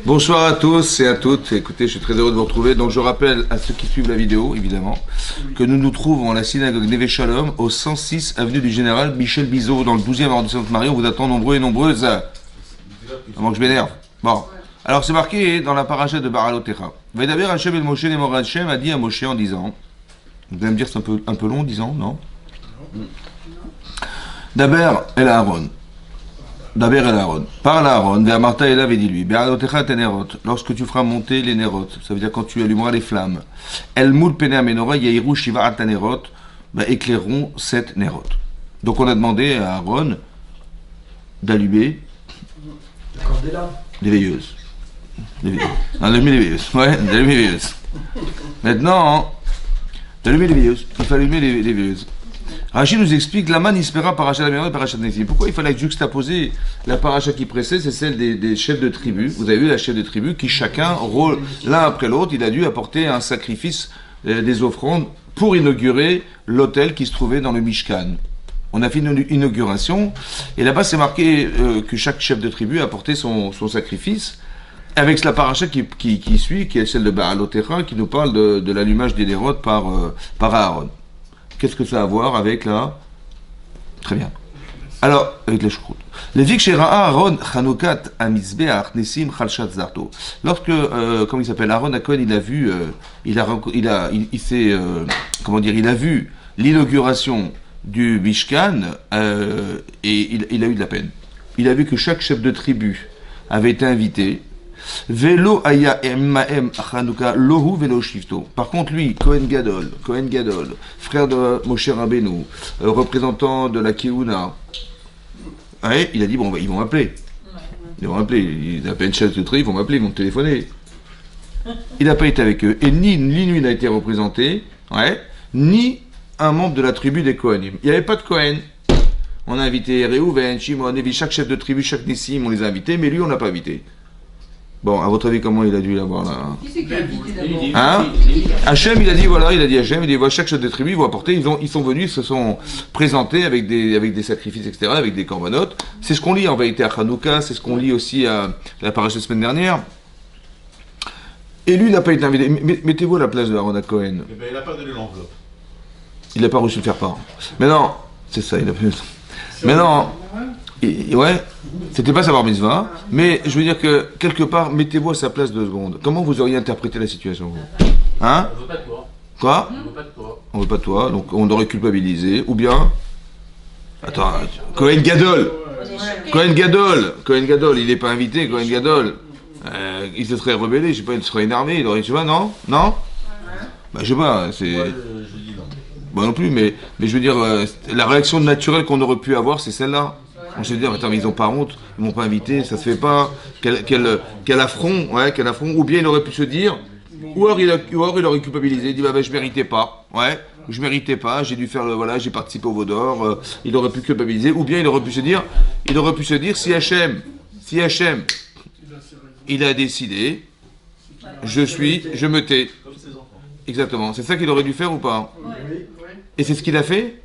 Bonsoir à tous et à toutes. Écoutez, je suis très heureux de vous retrouver. Donc je rappelle à ceux qui suivent la vidéo, évidemment, que nous nous trouvons à la synagogue Neve Shalom, au 106 avenue du Général Michel Bizot, dans le 12e arrondissement de Sainte-Marie. On vous attend nombreux et nombreuses. Avant que je m'énerve. Bon. Alors c'est marqué dans la paracha de Baralotecha. Vedaber Hashem el Moshe les Morad Hashem a dit à Moshe en disant, vous allez me dire que c'est un peu long, disant, non? Daber el Aaron. Daber el Aaron. Parle à Aaron, vers Martha et dit lui, Baralotecha tenerot, lorsque tu feras monter les nerot, ça veut dire quand tu allumeras les flammes. El moul pene amenora yairu shiva tanerot, éclaireront 7 nerot. Donc on a demandé à Aaron d'allumer les veilleuses. D'allumer les veilleuses. Ouais, d'allumer les veilleuses. Maintenant, d'allumer les veilleuses. Il faut allumer les veilleuses. Rachid nous explique la man ispera paracha la meilleure et paracha de pourquoi il fallait juxtaposer la paracha qui précède, c'est celle des chefs de tribu. Vous avez vu la chef de tribu qui chacun, l'un après l'autre, il a dû apporter un sacrifice, des offrandes pour inaugurer l'autel qui se trouvait dans le Mishkan. On a fait une inauguration et là-bas c'est marqué que chaque chef de tribu a apporté son sacrifice avec la paracha qui suit, qui est celle de Baalotecha, qui nous parle de l'allumage des nérotes par Aaron. Qu'est-ce que ça a à voir avec la... Très bien. Alors, avec les choucroutes. Les Vikshera Aaron Chanoukat Amizbeach Nessim Chalshat Zarto. Lorsque, comment il s'appelle, Aaron Cohen, il a vu, il a vu l'inauguration du Mishkan et il a eu de la peine. Il a vu que chaque chef de tribu avait été invité. Velo aya emmaem Chanouka lohu velo shifto. Par contre, lui, Cohen Gadol, frère de Moshe Rabbeinu, représentant de la Keuna, ouais, il a dit bon, ils vont m'appeler. Ils vont m'appeler. Ils appellent chef de tribu, ils vont m'appeler, ils vont me téléphoner. Il n'a pas été avec eux. Et ni lui n'a été représenté, ouais, ni un membre de la tribu des Kohanim. Il n'y avait pas de Kohen. On a invité Reuven, Shimon, Lévi, chaque chef de tribu, chaque Nissim, on les a invités, mais lui, on l'a pas invité. Bon, à votre avis, comment il a dû l'avoir là? Qui c'est qui a invité d'abord? Hein? Hachem, il a dit Hachem, il dit voilà, chaque chef de tribu, ils vont apporter, ils sont venus, ils se sont présentés avec des sacrifices, etc., avec des corbanotes. C'est ce qu'on lit en vérité à Hanouka, c'est ce qu'on lit aussi à la paracha de la semaine dernière. Et lui, il n'a pas été invité. Mettez-vous à la place de Aaron Cohen. Eh ben, il n'a pas donné l'enveloppe. Il n'a pas reçu le faire-part. Mais non, c'est ça, il a plus. Mais non. Ouais, c'était pas sa bar mitzvah, mais je veux dire que quelque part, mettez-vous à sa place 2 secondes. Comment vous auriez interprété la situation, vous? Hein? On veut pas de toi. Quoi? On veut pas de toi. On veut pas de toi, donc on aurait culpabilisé, ou bien... Attends, Cohen Gadol, il n'est pas invité, Cohen Gadol. Il se serait rebellé, je sais pas, il serait énervé, il aurait, tu vois, non? Non? Bah, je sais pas, c'est... Moi, je dis non. Bah non plus, mais je veux dire, la réaction naturelle qu'on aurait pu avoir, c'est celle-là. On se dit, attends, mais ils n'ont pas honte, ils m'ont pas invité, ça se fait pas, quel affront, ouais, quel affront. Ou bien il aurait pu se dire, ou alors il aurait culpabilisé, il dit, bah, je méritais pas, ouais, je méritais pas, j'ai dû faire voilà, j'ai participé au Vaudor, il aurait pu culpabiliser, ou bien il aurait pu se dire, si Hachem, il a décidé, je me tais. Exactement, c'est ça qu'il aurait dû faire ou pas? Et c'est ce qu'il a fait?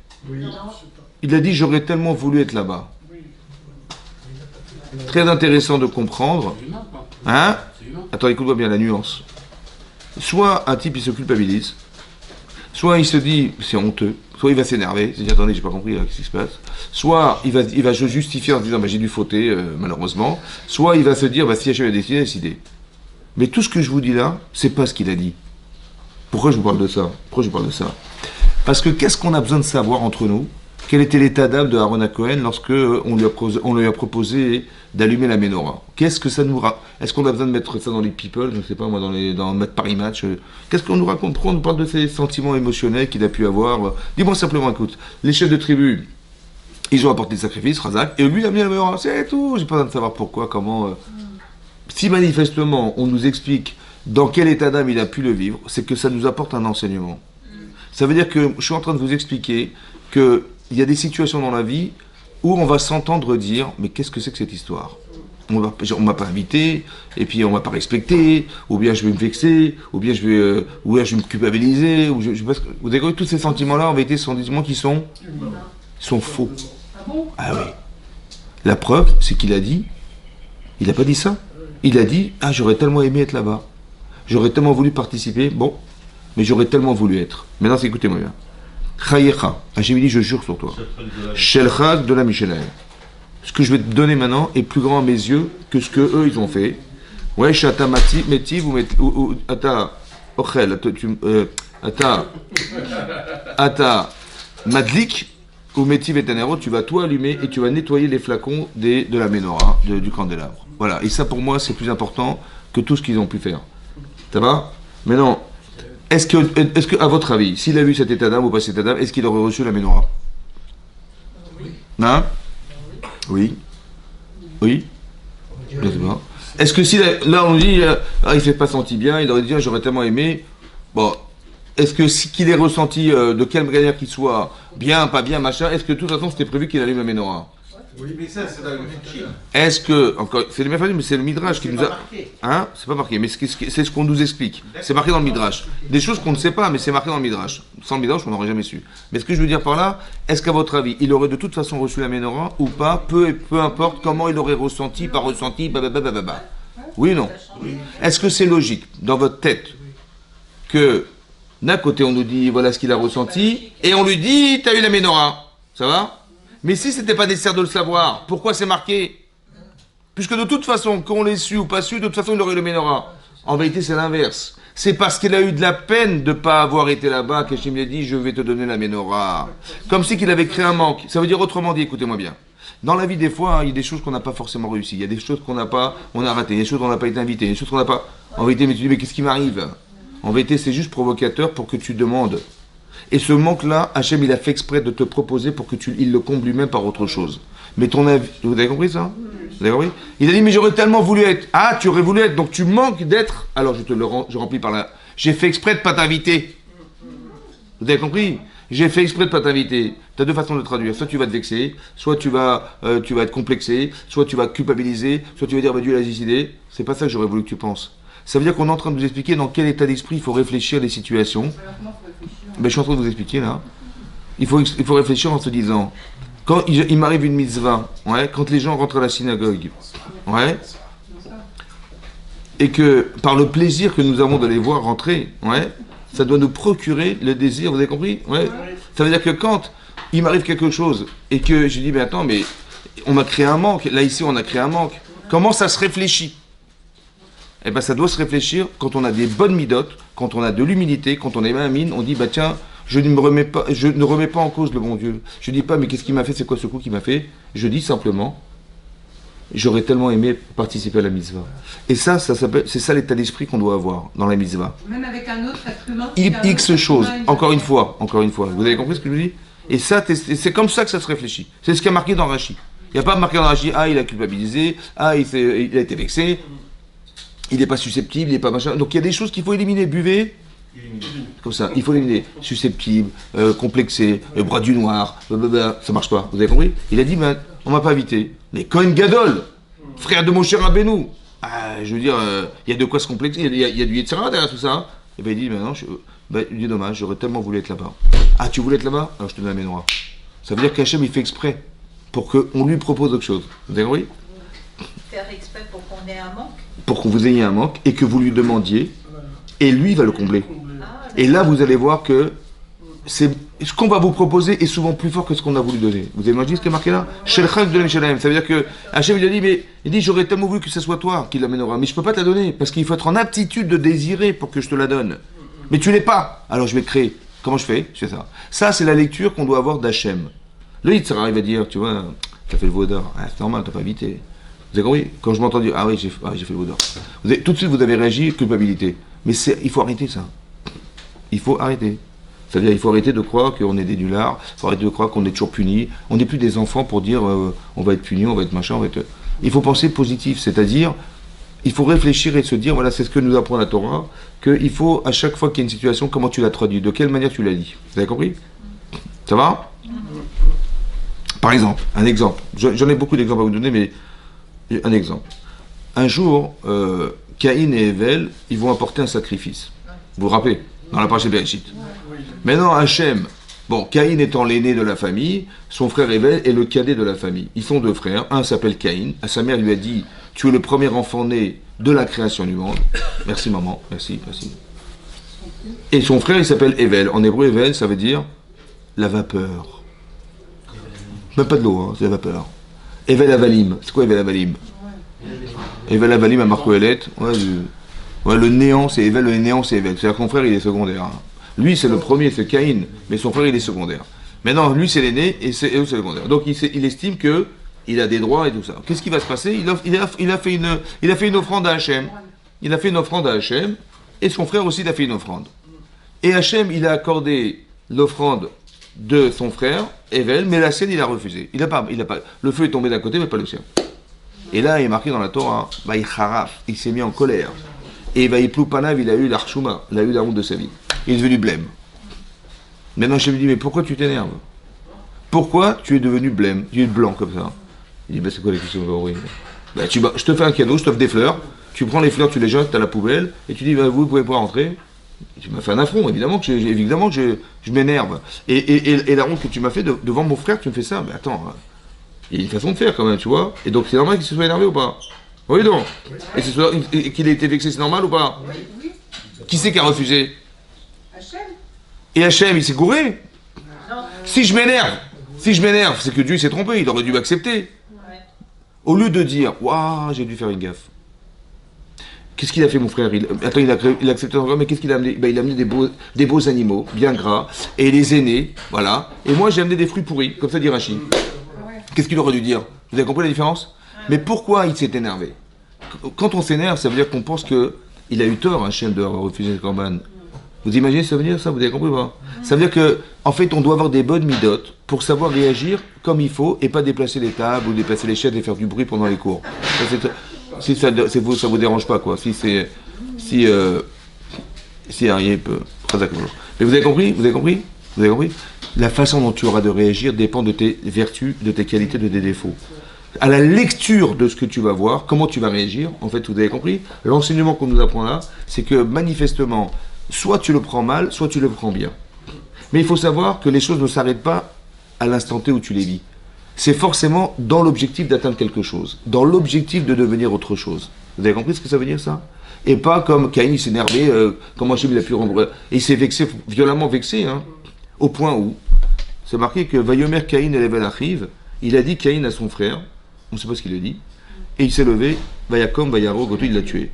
Il a dit, j'aurais tellement voulu être là-bas. Très intéressant de comprendre. Hein? Attends, écoute-moi bien la nuance. Soit un type il se culpabilise, soit il se dit c'est honteux, soit il va s'énerver, il se dit attendez j'ai pas compris là, qu'est-ce qui se passe. Soit il va se justifier en se disant bah, j'ai dû fauter malheureusement, soit il va se dire bah, si Hachem a décidé. Mais tout ce que je vous dis là, c'est pas ce qu'il a dit. Pourquoi je vous parle de ça? Parce que qu'est-ce qu'on a besoin de savoir entre nous? Quel était l'état d'âme de Aaron Cohen lorsque on lui a proposé d'allumer la menorah? Qu'est-ce que ça nous Est-ce qu'on a besoin de mettre ça dans les people? Je ne sais pas moi, dans Paris Match. Qu'est-ce qu'on nous raconte? Pourquoi on nous parle de ces sentiments émotionnels qu'il a pu avoir? Dis-moi simplement, écoute, les chefs de tribu, ils ont apporté le sacrifice, Razak, et lui il a mis la menorah, c'est tout. J'ai pas besoin de savoir pourquoi, comment. Si manifestement on nous explique dans quel état d'âme il a pu le vivre, c'est que ça nous apporte un enseignement. Ça veut dire que je suis en train de vous expliquer que il y a des situations dans la vie où on va s'entendre dire mais qu'est-ce que c'est que cette histoire? On m'a pas invité, et puis on m'a pas respecté, ou bien je vais me vexer, ou bien je vais me culpabiliser, vous avez compris, tous ces sentiments-là en vérité sont des sentiments qui sont faux. Ah bon? Ah oui. La preuve, c'est qu'il a dit, il n'a pas dit ça. Il a dit, ah, j'aurais tellement aimé être là-bas. J'aurais tellement voulu participer. Bon, mais j'aurais tellement voulu être. Maintenant, écoutez-moi bien. Chayecha. Hachem dit, je jure sur toi. Shelchak de la Michelaï. Ce que je vais te donner maintenant est plus grand à mes yeux que ce que eux ils ont fait. Ouais, shata metiv ou ata ochel, ata madlik ou metiv et tanero, tu vas toi allumer et tu vas nettoyer les flacons de la menorah, du candélabre. Voilà, et ça pour moi c'est plus important que tout ce qu'ils ont pu faire. Ça va? Maintenant, est-ce que, à votre avis, s'il a vu cet état d'âme ou pas cet état d'âme, est-ce qu'il aurait reçu la menorah? Non? Oui. Oui. Je sais pas. Est-ce que si là on nous dit il s'est pas senti bien, il aurait dit j'aurais tellement aimé. Bon, est-ce que qu'il ait ressenti de quelle manière qu'il soit bien, pas bien, machin, est-ce que de toute façon c'était prévu qu'il allume la menorah? Oui, mais ça, c'est dans le Midrash. Est-ce que encore c'est le Mefadim, mais c'est le Midrash qui nous a hein, c'est pas marqué, mais c'est ce qu'on nous explique. C'est marqué dans le Midrash. Des choses qu'on ne sait pas, mais c'est marqué dans le Midrash. Sans le Midrash, on n'aurait jamais su. Mais ce que je veux dire par là, est-ce qu'à votre avis, il aurait de toute façon reçu la menorah ou pas, peu importe comment il aurait ressenti, pas ressenti, bababababa. Oui ou non? Oui. Est-ce que c'est logique dans votre tête que d'un côté on nous dit voilà ce qu'il a ressenti et on lui dit t'as eu la menorah, ça va? Mais si c'était pas nécessaire de le savoir, pourquoi c'est marqué? Puisque de toute façon, qu'on l'ait su ou pas su, de toute façon il aurait eu le menorah. En vérité c'est l'inverse. C'est parce qu'il a eu de la peine de ne pas avoir été là-bas qu'Hachem lui a dit je vais te donner la menorah. Comme si qu'il avait créé un manque. Ça veut dire autrement dit, écoutez-moi bien. Dans la vie, des fois, il y a des choses qu'on n'a pas forcément réussi. Il y a des choses qu'on n'a pas, on a raté. Il y a des choses où on n'a pas été invité. Il y a des choses qu'on n'a pas. En vérité, mais tu dis, mais qu'est-ce qui m'arrive? En vérité, c'est juste provocateur pour que tu demandes. Et ce manque-là, Hachem, il a fait exprès de te proposer pour que il le comble lui-même par autre chose. Mais ton avis, vous avez compris ça? Vous avez compris? Il a dit, mais j'aurais tellement voulu être. Ah, tu aurais voulu être, donc tu manques d'être. Alors je remplis par là. J'ai fait exprès de ne pas t'inviter. Vous avez compris? J'ai fait exprès de ne pas t'inviter. Tu as deux façons de traduire. Soit tu vas te vexer, soit tu vas être complexé, soit tu vas culpabiliser, soit tu vas dire bah, Dieu a décidé. C'est pas ça que j'aurais voulu que tu penses. Ça veut dire qu'on est en train de vous expliquer dans quel état d'esprit il faut réfléchir les situations. Ben, je suis en train de vous expliquer là. Il faut réfléchir en se disant quand il m'arrive une mitzvah, ouais, quand les gens rentrent à la synagogue, ouais, et que par le plaisir que nous avons de les voir rentrer, ouais, ça doit nous procurer le désir, vous avez compris? Ouais. Ça veut dire que quand il m'arrive quelque chose et que je dis, mais attends, mais on m'a créé un manque, là ici on a créé un manque, comment ça se réfléchit? Eh bien ça doit se réfléchir quand on a des bonnes midotes, quand on a de l'humilité, quand on est main à mine, on dit, bah tiens, je ne remets pas en cause le bon Dieu. Je ne dis pas, mais qu'est-ce qu'il m'a fait, c'est quoi ce coup qu'il m'a fait? Je dis simplement, j'aurais tellement aimé participer à la mitzvah. Et ça s'appelle, c'est ça l'état d'esprit qu'on doit avoir dans la mitzvah. Même avec un autre être humain. X chose. Encore une fois. Vous avez compris ce que je dis? Et ça, c'est comme ça que ça se réfléchit. C'est ce qui est marqué dans Rashi. Il n'y a pas marqué dans Rashi, ah, il a culpabilisé, ah, il a été vexé, il n'est pas susceptible, il n'est pas machin. Donc il y a des choses qu'il faut éliminer. Buvez. Comme ça, il faut l'éliminer. Susceptible, complexé, bras du noir, ça marche pas. Vous avez compris? Il a dit, ben, on m'a pas invité. Mais Cohen Gadol, frère de Moshe Rabbeinu, je veux dire, il y a de quoi se complexer, il y a du Yetzirah derrière tout ça. Et ben il dit, maintenant, il dit dommage, j'aurais tellement voulu être là-bas. Ah, tu voulais être là-bas? Alors je te donne la menorah. Ça veut dire qu'Hachem il fait exprès pour qu'on lui propose autre chose. Vous avez compris? Faire exprès pour qu'on ait un manque? Pour que vous ayez un manque et que vous lui demandiez, et lui va le combler. Et là, vous allez voir que ce qu'on va vous proposer est souvent plus fort que ce qu'on a voulu donner. Vous avez imaginé ce qui est marqué là? Shelchak de Mishalem. Ça veut dire que Hachem il a dit, mais il dit j'aurais tellement voulu que ce soit toi qui l'amènera, mais je peux pas te la donner parce qu'il faut être en aptitude de désirer pour que je te la donne. Mais tu l'es pas. Alors je vais créer. Comment je fais? Je fais ça. Ça c'est la lecture qu'on doit avoir d'Hachem. Le Yitzhak arrive à dire, tu vois, t'as fait le vaudor. Ah, c'est normal, t'as pas invité. Vous avez compris? Quand je m'entends dire, ah oui, j'ai fait le vaudor. Tout de suite vous avez réagi, culpabilité. Mais il faut arrêter ça. Il faut arrêter. C'est-à-dire il faut arrêter de croire qu'on est des nullards, il faut arrêter de croire qu'on est toujours punis. On n'est plus des enfants pour dire on va être punis, on va être machin, on va être... Il faut penser positif, c'est-à-dire il faut réfléchir et se dire, voilà, c'est ce que nous apprend la Torah, qu'il faut à chaque fois qu'il y a une situation, comment tu l'as traduit, de quelle manière tu l'as dit. Vous avez compris? Ça va? Par exemple, un exemple. J'en ai beaucoup d'exemples à vous donner, mais un exemple. Un jour, Caïn et Evel, ils vont apporter un sacrifice. Vous vous rappelez? Dans la parasha de Bereshit. Maintenant, Hachem, bon, Caïn étant l'aîné de la famille, son frère Evel est le cadet de la famille. Ils sont deux frères. Un s'appelle Caïn. Sa mère lui a dit, tu es le premier enfant né de la création du monde. Merci maman, merci. Et son frère, il s'appelle Evel. En hébreu, Evel, ça veut dire la vapeur. Même pas de l'eau, hein, c'est la vapeur. Evel Avalim. C'est quoi Evel Avalim? Evel Avalim à Marco Elette. Ouais, le néant, c'est Evel, le néant, c'est Evel. C'est-à-dire que son frère, il est secondaire. Hein. Lui, c'est le premier, c'est Caïn, mais son frère, il est secondaire. Maintenant, lui, c'est l'aîné et c'est le secondaire. Donc, il estime que il a des droits et tout ça. Qu'est-ce qui va se passer? Il a fait une offrande à Hachem. Il a fait une offrande à Hachem, et son frère aussi, il a fait une offrande. Et Hachem, il a accordé l'offrande de son frère, Evel, mais la sienne, il a refusé. Il a pas, le feu est tombé d'un côté, mais pas le sien. Et là, il est marqué dans la Torah, il s'est mis en colère. Et Vaïploupanav, il a eu l'archouma, il a eu la honte de sa vie. Il est devenu blême. Maintenant, Hachem lui dit, mais pourquoi tu t'énerves? Pourquoi tu es devenu blême? Tu es blanc comme ça. Il dit, c'est quoi les questions? Oui. Je te fais un cadeau, je t'offre des fleurs, tu prends les fleurs, tu les jettes à la poubelle, et tu dis, vous pouvez pas rentrer. Tu m'as fait un affront, évidemment que je m'énerve. Et la honte que tu m'as fait devant mon frère, tu me fais ça. Mais attends, il y a une façon de faire quand même, tu vois. Et donc c'est normal qu'il se soit énervé ou pas? Oui donc. Et qu'il ait été vexé, c'est normal ou pas? Oui. Qui c'est qui a refusé? Hachem. Et Hachem, il s'est gouré. Non. Si je m'énerve, c'est que Dieu s'est trompé, il aurait dû m'accepter. Ouais. Au lieu de dire, waouh, j'ai dû faire une gaffe. Qu'est-ce qu'il a fait, mon frère? Il a accepté encore, mais qu'est-ce qu'il a amené? Il a amené des beaux animaux, bien gras, et les aînés, voilà. Et moi, j'ai amené des fruits pourris, comme ça dit Rachid. Qu'est-ce qu'il aurait dû dire? Vous avez compris la différence? Mais pourquoi il s'est énervé? Quand on s'énerve, ça veut dire qu'on pense qu'il a eu tort, Hachem, de refuser le corban. Vous imaginez ça veut dire ça? Vous avez compris ou pas? Ça veut dire que, en fait, on doit avoir des bonnes midotes pour savoir réagir comme il faut et pas déplacer les tables ou déplacer les chaises et faire du bruit pendant les cours. Si ça vous dérange pas, quoi. Si Arié peut. Mais vous avez compris? La façon dont tu auras de réagir dépend de tes vertus, de tes qualités, de tes défauts. À la lecture de ce que tu vas voir, comment tu vas réagir, en fait, vous avez compris? L'enseignement qu'on nous apprend là, c'est que manifestement, soit tu le prends mal, soit tu le prends bien. Mais il faut savoir que les choses ne s'arrêtent pas à l'instant T où tu les vis. C'est forcément dans l'objectif d'atteindre quelque chose, dans l'objectif de devenir autre chose. Vous avez compris ce que ça veut dire, ça? Et pas comme Caïn, il s'est énervé, comment Hachem il a pu rendre... Et il s'est vexé, violemment vexé, hein, au point où, c'est marqué que Vayomer Caïn Elevel Achiv, il a dit Caïn à son frère, on ne sait pas ce qu'il lui a dit, et il s'est levé, Vayakom, Vayaro, Goto, il l'a tué.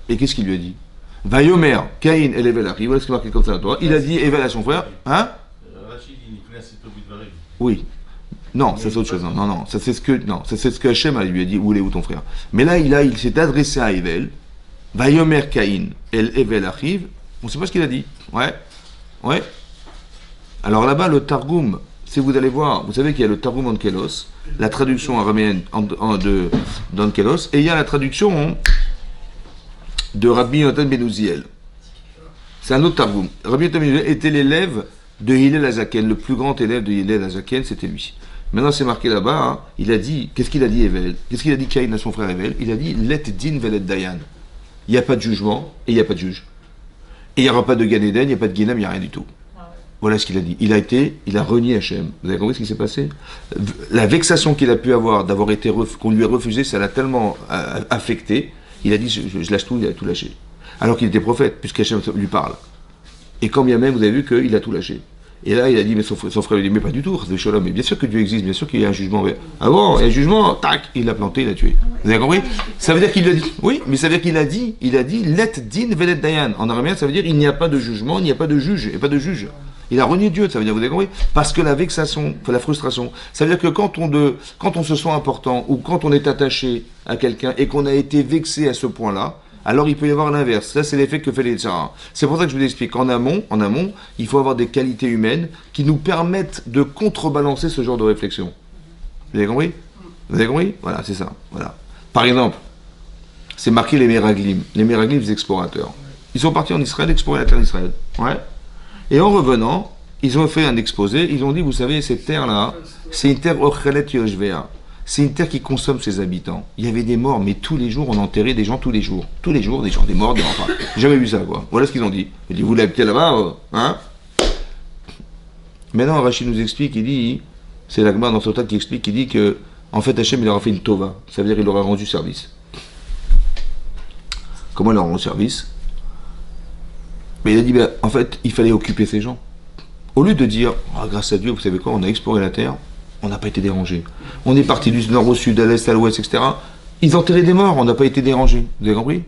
Et qu'est-ce qu'il lui a dit? Vayomer Caïn Elevel Achiv, voilà ce qui est marqué comme ça à toi. Il a dit Evel à son frère, hein? Oui. Non, ça c'est autre chose. Non, ça c'est ce que Hachem lui a dit, où est ton frère? Mais là, il s'est adressé à Evel, Vayomer Caïn, El Evel Achiv, on ne sait pas ce qu'il a dit. Ouais. Alors là-bas, le Targum, si vous allez voir, vous savez qu'il y a le Targum Onkelos, la traduction araméenne d'Onkelos, et il y a la traduction de Rabbi Yonatan Ben Uziel. C'est un autre Targum. Rabbi Yonatan Ben Uziel était l'élève de Hillel Azaken, le plus grand élève de Hillel Azaken, c'était lui. Maintenant, c'est marqué là-bas, hein, il a dit, qu'est-ce qu'il a dit Evel? Qu'est-ce qu'il a dit Caïn à son frère Evel? Il a dit, let din velet dayan. Il n'y a pas de jugement, et il n'y a pas de juge. Et il n'y aura pas de Gan Eden, il n'y a pas de Guénam, il n'y a rien du tout. Voilà ce qu'il a dit. Il a renié Hachem. Vous avez compris ce qui s'est passé? La vexation qu'il a pu avoir d'avoir été qu'on lui a refusé, ça l'a tellement affecté. Il a dit, je lâche tout, il a tout lâché. Alors qu'il était prophète, puisque Hachem lui parle. Et quand bien même, vous avez vu qu'il a tout lâché. Et là, il a dit, mais son frère lui dit, mais pas du tout, mais bien sûr que Dieu existe, bien sûr qu'il y a un jugement. Ah bon, il y a un jugement, tac, il l'a planté, il l'a tué. Vous avez compris? Ça veut dire qu'il a dit, oui, mais ça veut dire qu'il a dit, let din velet dayan. En araméen, ça veut dire, il n'y a pas de jugement, il n'y a pas de juge, et pas de juge. Il a renié Dieu, ça veut dire, vous avez compris? Parce que la vexation, la frustration, ça veut dire que quand on se sent important, ou quand on est attaché à quelqu'un, et qu'on a été vexé à ce point-là, alors il peut y avoir l'inverse. Ça, c'est l'effet que fait les tsara. C'est pour ça que je vous explique qu'en amont, il faut avoir des qualités humaines qui nous permettent de contrebalancer ce genre de réflexion. Vous avez compris? Voilà, c'est ça. Voilà. Par exemple, c'est marqué les Meraglim. Les Meraglim, les explorateurs. Ils sont partis en Israël, explorer la terre d'Israël. Ouais. Et en revenant, ils ont fait un exposé. Ils ont dit, vous savez, cette terre-là, c'est une terre Ochelet Yoshvea. C'est une terre qui consomme ses habitants. Il y avait des morts, mais tous les jours, on enterrait des gens tous les jours. Tous les jours, des gens, des morts, des enfants. J'ai jamais vu ça, quoi. Voilà ce qu'ils ont dit. Ils disent, vous l'habitez là-bas, hein? Maintenant, Rachid nous explique, il dit, c'est l'Agma dans Sotat qui explique, il dit que, en fait, Hachem, il leur a fait une tova. Ça veut dire qu'il leur a rendu service. comment leur rendre service. Mais il a dit, ben, en fait, il fallait occuper ces gens. Au lieu de dire, oh, grâce à Dieu, vous savez quoi, on a exploré la Terre, on n'a pas été dérangé. On est parti du nord au sud, à l'est, à l'ouest, etc. Ils enterraient des morts, on n'a pas été dérangé. Vous avez compris?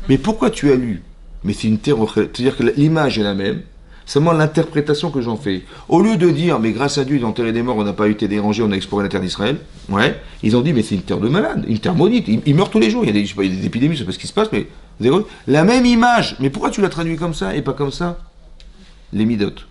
Mais pourquoi tu as lu? Mais c'est une terre, c'est-à-dire que l'image est la même, seulement l'interprétation que j'en fais. Au lieu de dire, mais grâce à Dieu, ils ont enterré des morts, on n'a pas été dérangé, on a exploré la terre d'Israël, ouais, ils ont dit, mais c'est une terre de malades, une terre maudite, ils meurent tous les jours, il y a des, je sais pas, il y a des épidémies, je sais pas ce qui se passe, mais vous avez compris? La même image, mais pourquoi tu l'as traduit comme ça et pas comme ça? Les midotes.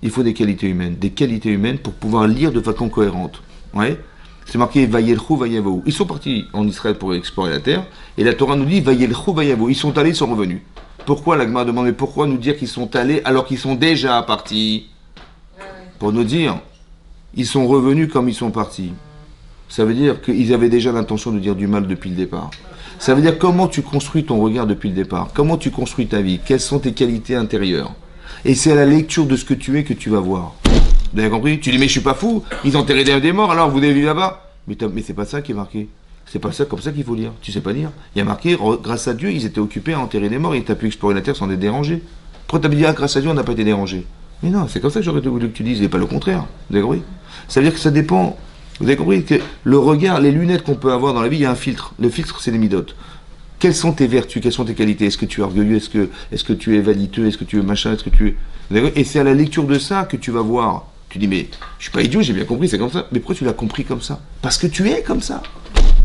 Il faut des qualités humaines pour pouvoir lire de façon cohérente. Ouais. C'est marqué Vayelchou, Vayavo. Ils sont partis en Israël pour explorer la terre, et la Torah nous dit Vayelchou, Vayavo. Ils sont allés, ils sont revenus. Pourquoi la Gemara demande, mais pourquoi nous dire qu'ils sont allés alors qu'ils sont déjà partis? Pour nous dire, ils sont revenus comme ils sont partis. Ça veut dire qu'ils avaient déjà l'intention de dire du mal depuis le départ. Ça veut dire comment tu construis ton regard depuis le départ, comment tu construis ta vie, quelles sont tes qualités intérieures. Et c'est à la lecture de ce que tu es que tu vas voir. Vous avez compris? Tu dis, mais je suis pas fou, ils ont enterré des morts, alors vous devez vivre là-bas. Mais c'est pas ça qui est marqué. C'est pas ça comme ça qu'il faut lire. Tu sais pas lire. Il y a marqué, grâce à Dieu, ils étaient occupés à enterrer des morts et tu as pu explorer la terre sans être dérangé. Pourquoi tu as dit, ah, grâce à Dieu, on n'a pas été dérangé? Mais non, c'est comme ça que j'aurais voulu que tu dises, et pas le contraire. Vous avez compris? Ça veut dire que ça dépend. Vous avez compris que le regard, les lunettes qu'on peut avoir dans la vie, il y a un filtre. Le filtre, c'est les midotes. Quelles sont tes vertus, quelles sont tes qualités? Est-ce que tu es orgueilleux? Est-ce que tu es vaniteux? Est-ce que tu es machin? Est-ce que tu es... Et c'est à la lecture de ça que tu vas voir. Tu dis, mais je suis pas idiot, j'ai bien compris, c'est comme ça. Mais pourquoi tu l'as compris comme ça? Parce que tu es comme ça.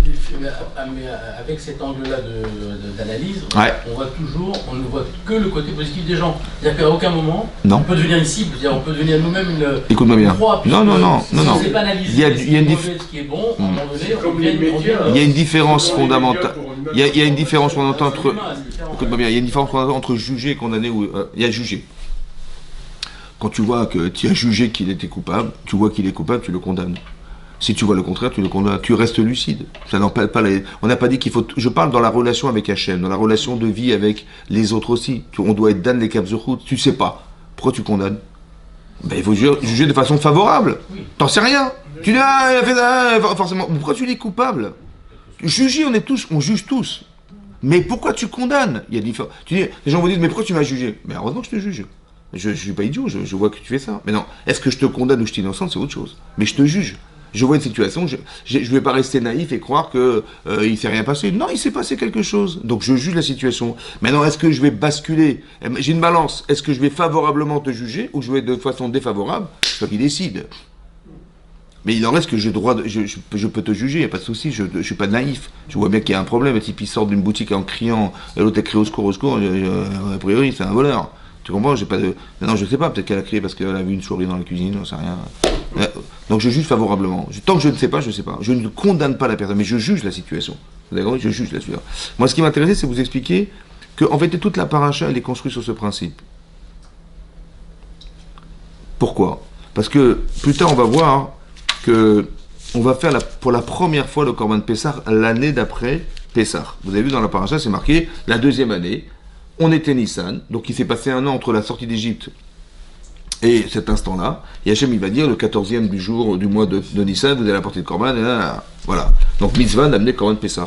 Mais avec cet angle-là d'analyse, ouais. On ne voit que le côté positif des gens. C'est-à-dire qu'à aucun moment, non. On peut devenir une cible, on peut devenir nous-mêmes une. Écoute-moi bien. Proie, non. C'est pas analysé. Il y a une différence. Ce qui est bon, à un moment donné, il y a une différence fondamentale. Il y a une différence fondamentale entre. Écoute-moi bien. Il y a une différence fondamentale entre juger et condamner. Il y a juger. Quand tu vois que tu as jugé qu'il était coupable, tu vois qu'il est coupable, tu le condamnes. Si tu vois le contraire, tu le condamnes. Tu restes lucide. Ça n'empêche pas on n'a pas dit qu'il faut. Je parle dans la relation avec Hachem, dans la relation de vie avec les autres aussi. On doit être dan les kapzechut. Tu sais pas. Pourquoi tu condamnes? Ben, il faut juger de façon favorable. T'en sais rien. Tu dis, ah, il a fait ça, forcément. Pourquoi tu dis coupable? Juger, on juge tous. Mais pourquoi tu condamnes? Il y a différents. Tu dis, les gens vont dire, mais pourquoi tu m'as jugé? Mais heureusement que je te juge. Je ne suis pas idiot, je vois que tu fais ça. Mais non, est-ce que je te condamne ou je t'innocente, c'est autre chose. Mais je te juge. Je vois une situation, je ne vais pas rester naïf et croire qu'il ne s'est rien passé. Non, il s'est passé quelque chose. Donc je juge la situation. Maintenant, est-ce que je vais basculer? J'ai une balance. Est-ce que je vais favorablement te juger ou je vais de façon défavorable? C'est toi qui décide. Mais il en reste que j'ai droit je peux te juger, il n'y a pas de souci, je ne suis pas naïf. Je vois bien qu'il y a un problème. Le type, il sort d'une boutique en criant, et l'autre a crié au secours, a priori, c'est un voleur. Tu comprends? J'ai pas de... Non, je sais pas, peut-être qu'elle a crié parce qu'elle a vu une souris dans la cuisine, j'en sais rien. Donc je juge favorablement. Tant que je ne sais pas, je ne sais pas. Je ne condamne pas la personne, mais je juge la situation. Vous avez compris? Je juge la situation. Moi, ce qui m'intéressait, c'est vous expliquer que, en fait, toute la paracha, elle est construite sur ce principe. Pourquoi? Parce que plus tard, on va voir que on va faire pour la première fois le Korban Pessah l'année d'après Pessah. Vous avez vu dans la paracha, c'est marqué la deuxième année. On était Nissan, donc il s'est passé un an entre la sortie d'Égypte et cet instant-là. Et Hachem, il va dire, le 14e du mois de Nissan, vous allez apporter le Korban, et là, voilà. Donc mitzvah d'amener le Korban Pessah.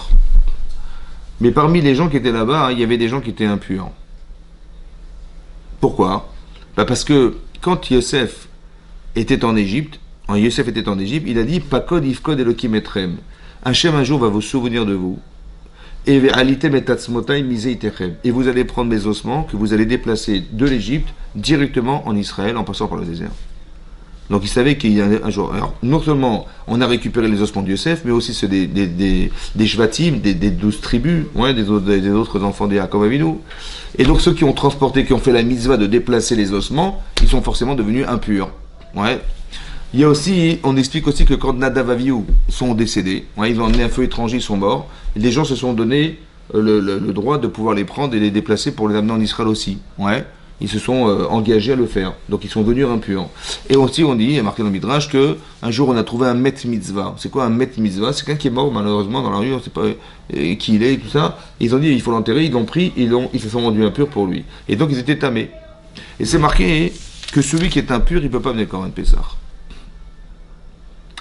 Mais parmi les gens qui étaient là-bas, il y avait des gens qui étaient impurs. Pourquoi? Parce que quand Yosef était en Égypte, il a dit, Pakod Ifkod Elokim Etrem. Hachem un jour va vous souvenir de vous. Et vous allez prendre mes ossements que vous allez déplacer de l'Égypte directement en Israël en passant par le désert. Donc il savait qu'il y a un jour. Alors non seulement on a récupéré les ossements de Yosef, mais aussi ceux des Shvatim, des 12 tribus, ouais, des autres enfants de Yaakov Avinu. Et donc ceux qui ont transporté, qui ont fait la mitzvah de déplacer les ossements, ils sont forcément devenus impurs. Ouais. Il y a aussi, on explique aussi que quand Nadav et Avihu sont décédés, ouais, ils ont emmené un feu étranger, ils sont morts, et les gens se sont donné le droit de pouvoir les prendre et les déplacer pour les amener en Israël aussi. Ouais. Ils se sont engagés à le faire, donc ils sont devenus impurs. Et aussi on dit, il y a marqué dans le Midrash, qu'un jour on a trouvé un Met Mitzvah. C'est quoi un Met Mitzvah? C'est quelqu'un qui est mort malheureusement dans la rue, on ne sait pas qui il est et tout ça. Ils ont dit il faut l'enterrer, ils l'ont pris, ils se sont rendus impurs pour lui. Et donc ils étaient tamés. Et c'est marqué que celui qui est impur, il ne peut pas amener le Korban Pessah.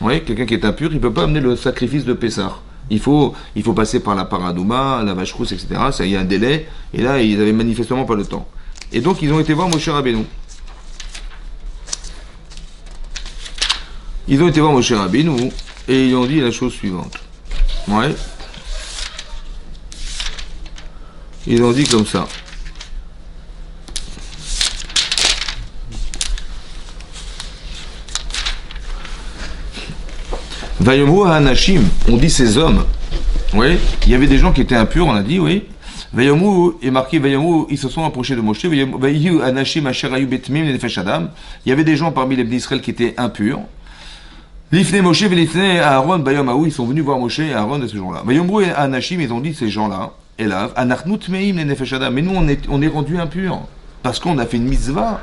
Oui, quelqu'un qui est impur, il ne peut pas amener le sacrifice de Pessah. Il faut passer par la paradouma, la vache rousse, etc. Ça, il y a un délai. Et là, ils n'avaient manifestement pas le temps. Et donc, ils ont été voir Moshe Rabbeinu. Ils ont été voir Moshe Rabbeinu et ils ont dit la chose suivante. Ouais. Ils ont dit comme ça. Vayomru Hanashim, on dit ces hommes. Oui, il y avait des gens qui étaient impurs, on a dit, oui. Vayomru est marqué Vayomru, ils se sont approchés de Moshe. Vayu Hanashim Asher Hayu Betmim Nefesh Adam. Il y avait des gens parmi les Bnei Israël qui étaient impurs. L'Ifne Moshe et l'Ifne Aaron Bayamaou, ils sont venus voir Moshe et Aaron de ce jour-là. Vayomru et Hanashim, ils ont dit ces gens-là, Elav, Anachnu Tmeim Nefesh Adam. Mais nous, on est rendus impurs parce qu'on a fait une mitzvah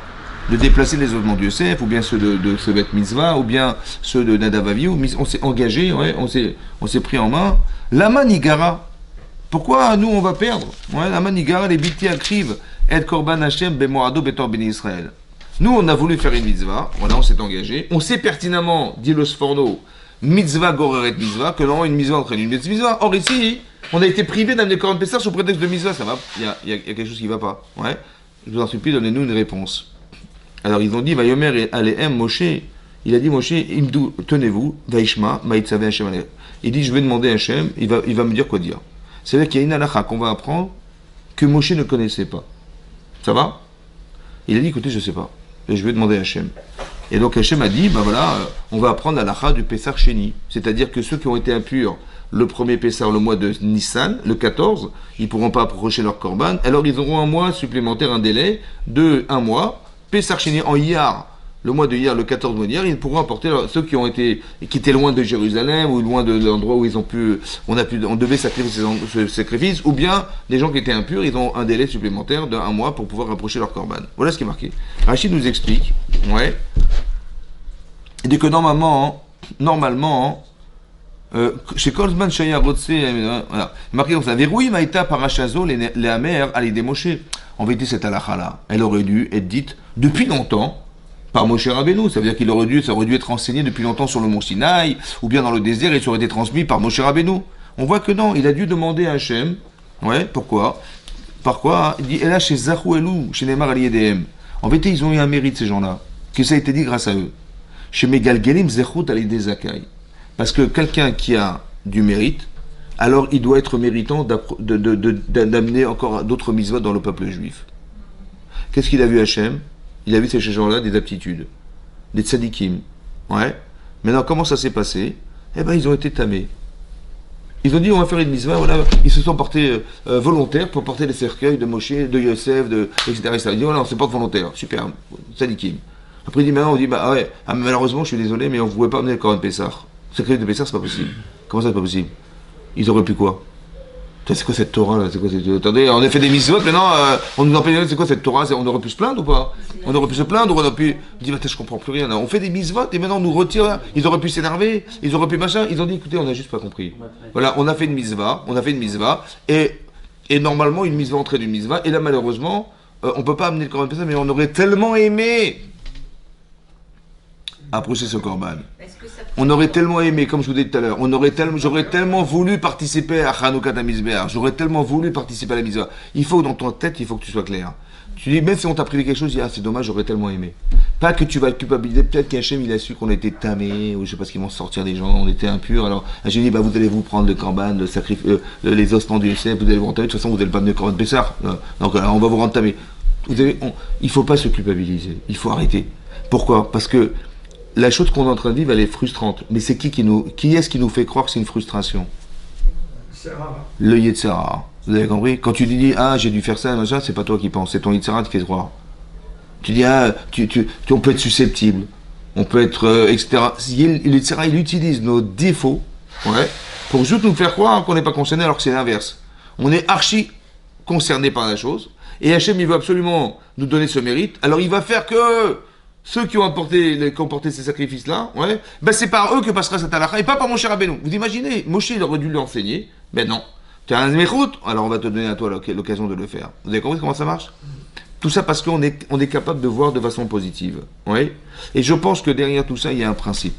de déplacer les ossements de Yosef, ou bien ceux de ce Bet Mitzvah, ou bien ceux de Nadav Avihu. On s'est engagé, ouais, on s'est pris en main. Lama Nigara. Pourquoi nous on va perdre? Ouais, Lama Nigara, les Bilti Akriv, Et Korban Hashem Bemoado Betor Beni Israël. Nous on a voulu faire une mitzvah, voilà, on s'est engagé. On sait pertinemment, dit le Sforno, mitzvah goreret mitzvah, que non, une mitzvah entraîne une mitzvah. Or ici, on a été privé d'amener Korban Pessah sous prétexte de mitzvah, ça va, il y a quelque chose qui ne va pas. Ouais. Je vous en supplie, donnez-nous une réponse. Alors ils ont dit, Vayomer et Alehem Moshe, il a dit Moshe, Imdou, tenez-vous, Vaishma, Maïtsave Hashem Alehem. Il dit, je vais demander à Hashem, il va me dire quoi dire. C'est-à-dire qu'il y a une halakha qu'on va apprendre que Moshe ne connaissait pas. Ça va? Il a dit, écoutez, je ne sais pas. Et je vais demander à Hashem. Et donc Hashem a dit, ben voilà, on va apprendre l'halakha du Pessar Sheni. C'est-à-dire que ceux qui ont été impurs le premier Pessar, le mois de Nissan, le 14, ils ne pourront pas approcher leur korban. Alors ils auront un mois supplémentaire, un délai de un mois. Pessar Sheni en Iyar, le mois de Iyar, le 14 mois d'Iyar, ils pourront apporter ceux qui étaient loin de Jérusalem ou loin de l'endroit où on devait sacrifier ce sacrifice, ou bien des gens qui étaient impurs, ils ont un délai supplémentaire d'un mois pour pouvoir approcher leur korban. Voilà ce qui est marqué. Rachid nous explique, ouais, il dit que normalement, chez Kolzman Shaya Rotse, voilà, marqué comme ça, Veroui Maïta Parachazo les Amer Alidé Moshe. En vérité, cette halakha-là, elle aurait dû être dite depuis longtemps par Moshe Rabbeinu. Ça veut dire ça aurait dû être enseigné depuis longtemps sur le mont Sinaï, ou bien dans le désert, et ça aurait été transmis par Moshe Rabbeinu. On voit que non, il a dû demander à Hachem. Ouais, pourquoi? Il dit, Ela chez Zahou Elou, chez Neymar Aliyedem. En vérité, ils ont eu un mérite, ces gens-là, que ça a été dit grâce à eux. Chez Megalgelim Zechut Alidé Zakai. Parce que quelqu'un qui a du mérite, alors il doit être méritant d'amener encore d'autres mitzvot dans le peuple juif. Qu'est-ce qu'il a vu Hachem? Il a vu ces gens-là des aptitudes, des tzadikim. Ouais. Maintenant, comment ça s'est passé? Eh bien, ils ont été tamés. Ils ont dit, on va faire une mitzvah, voilà. Ils se sont portés volontaires pour porter les cercueils de Moshe, de Yosef, etc. Ils disent, voilà, on se porte volontaire. Super, tzadikim. Après, il dit, maintenant, on dit, bah ouais, malheureusement, je suis désolé, mais on ne pouvait pas amener le Korban Pessah. Le sacrifice de Pessah, c'est pas possible. Comment ça, c'est pas possible? Ils auraient pu quoi? C'est quoi cette Torah là? C'est quoi cette... Attendez, on a fait des mitzvot, maintenant on nous empêche. C'est quoi cette Torah? On aurait pu se plaindre ou pas? On aurait pu se plaindre, on aurait pu dire, je comprends plus rien. On fait des mitzvot et maintenant on nous retire. Ils auraient pu s'énerver, ils auraient pu machin. Ils ont dit, écoutez, on n'a juste pas compris. Voilà, on a fait une mitzvah, et normalement une mitzvah entraîne une mitzvah, et là malheureusement, on peut pas amener le Korban Pessah, mais on aurait tellement aimé approcher ce korban. On aurait tellement aimé, comme je vous disais tout à l'heure, j'aurais tellement voulu participer à Hanoukat Mizbeach, j'aurais tellement voulu participer à la mitzvah. Il faut, dans ton tête, il faut que tu sois clair. Tu dis, même si on t'a privé quelque chose, tu dis, ah, c'est dommage, j'aurais tellement aimé. Pas que tu vas le culpabiliser, peut-être qu'Hachem, il a su qu'on était tamés, ou je sais pas ce qu'ils vont sortir des gens, on était impurs, alors Hachem dit, bah, vous allez vous prendre le korban, les ossements du Yosef, vous allez vous rendre tamés, de toute façon, vous n'allez pas amener le korban Pessah. Donc, on va vous rendre tamés. Il faut pas se culpabiliser, il faut arrêter. Pourquoi? Parce que la chose qu'on est en train de vivre, elle est frustrante. Mais c'est qui est-ce qui nous fait croire que c'est une frustration? Le Yetzirah. Vous avez compris? Quand tu dis, ah, j'ai dû faire ça, machin, c'est pas toi qui penses, c'est ton Yetzirah qui fait croire. Tu dis, ah, on peut être susceptible, on peut être, etc. Le Yetzirah, il utilise nos défauts, ouais, pour juste nous faire croire qu'on n'est pas concerné, alors que c'est l'inverse. On est archi concerné par la chose, et Hachem, il veut absolument nous donner ce mérite, alors il va faire que ceux qui ont porté ces sacrifices-là, ouais, ben c'est par eux que passera cette halakha, et pas par Moshe Rabbeinu. Vous imaginez, Moshe, il aurait dû lui enseigner, ben non. Tu as un zmechout, alors on va te donner à toi l'occasion de le faire. Vous avez compris comment ça marche? Tout ça parce qu'on est capable de voir de façon positive. Ouais. Et je pense que derrière tout ça, il y a un principe.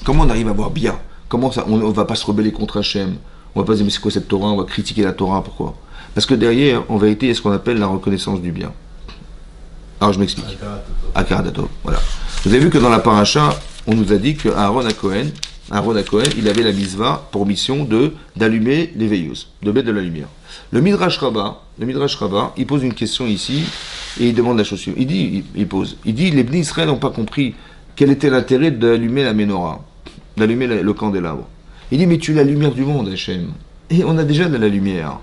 Comment on arrive à voir bien? Comment ça, on va pas se rebeller contre Hachem. On va pas se dire, mais c'est quoi cette Torah? On va critiquer la Torah, pourquoi? Parce que derrière, en vérité, il y a ce qu'on appelle la reconnaissance du bien. Alors je m'explique. Akaradatov, voilà. Vous avez vu que dans la paracha, on nous a dit que Aaron à Cohen, il avait la misva pour mission d'allumer les veilleuses, de mettre de la lumière. Le Midrash Rabbah, il pose une question ici et il demande la chose suivante. Il dit, les Bnei Israël n'ont pas compris quel était l'intérêt d'allumer la menorah, d'allumer le candélabre. Il dit, mais tu es la lumière du monde, Hachem. Et on a déjà de la lumière.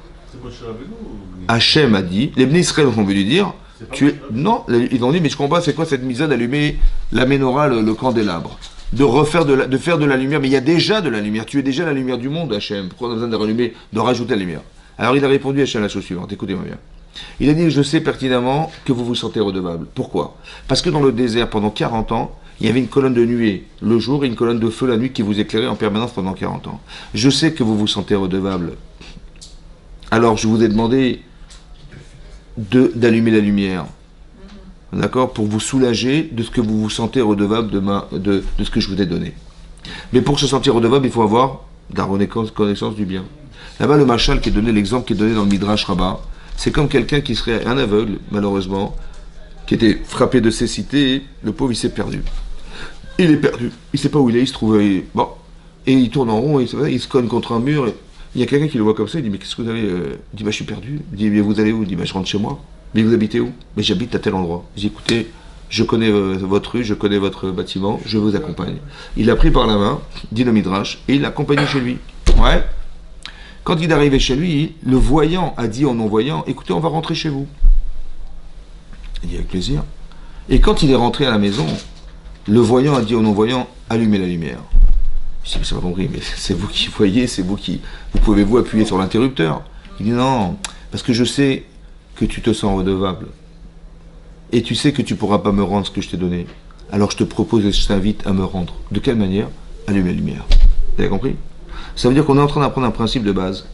Hachem a dit, les Bnei Israël ont voulu dire, non, ils ont dit, mais je comprends pas, c'est quoi cette mise d'allumer la menorah, le candélabre, de faire de la lumière, mais il y a déjà de la lumière, tu es déjà la lumière du monde, Hachem, pourquoi on a besoin de rallumer, de rajouter la lumière? Alors il a répondu à Hachem la chose suivante, écoutez-moi bien. Il a dit, je sais pertinemment que vous vous sentez redevable. Pourquoi? Parce que dans le désert, pendant 40 ans, il y avait une colonne de nuée le jour et une colonne de feu la nuit qui vous éclairait en permanence pendant 40 ans. Je sais que vous vous sentez redevable. Alors je vous ai demandé d'allumer la lumière, d'accord, pour vous soulager de ce que vous vous sentez redevable de ce que je vous ai donné. Mais pour se sentir redevable, il faut avoir la connaissance du bien. Là-bas, le machal qui est donné, l'exemple qui est donné dans le Midrash Rabbah, c'est comme quelqu'un qui serait un aveugle, malheureusement, qui était frappé de cécité, le pauvre il s'est perdu. Il est perdu, il ne sait pas où il est, il se trouve, bon, et il tourne en rond, il se cogne contre un mur, il y a quelqu'un qui le voit comme ça, il dit, mais qu'est-ce que vous avez? Il dit, bah je suis perdu. Il dit, mais vous allez où? Il dit, bah je rentre chez moi. Mais vous habitez où? Mais j'habite à tel endroit. Il dit, écoutez, je connais votre rue, je connais votre bâtiment, je vous accompagne. Il l'a pris par la main, dit le Midrash, et il l'a accompagné chez lui. Ouais. Quand il est arrivé chez lui, le voyant a dit au non-voyant, écoutez, on va rentrer chez vous. Il dit, avec plaisir. Et quand il est rentré à la maison, le voyant a dit au non-voyant, allumez la lumière. Je dis, mais c'est pas compris, mais c'est vous qui voyez, c'est vous qui... Vous pouvez-vous appuyer sur l'interrupteur? Il dit, non, parce que je sais que tu te sens redevable. Et tu sais que tu ne pourras pas me rendre ce que je t'ai donné. Alors je te propose et je t'invite à me rendre. De quelle manière? Allumer la lumière. Vous avez compris? Ça veut dire qu'on est en train d'apprendre un principe de base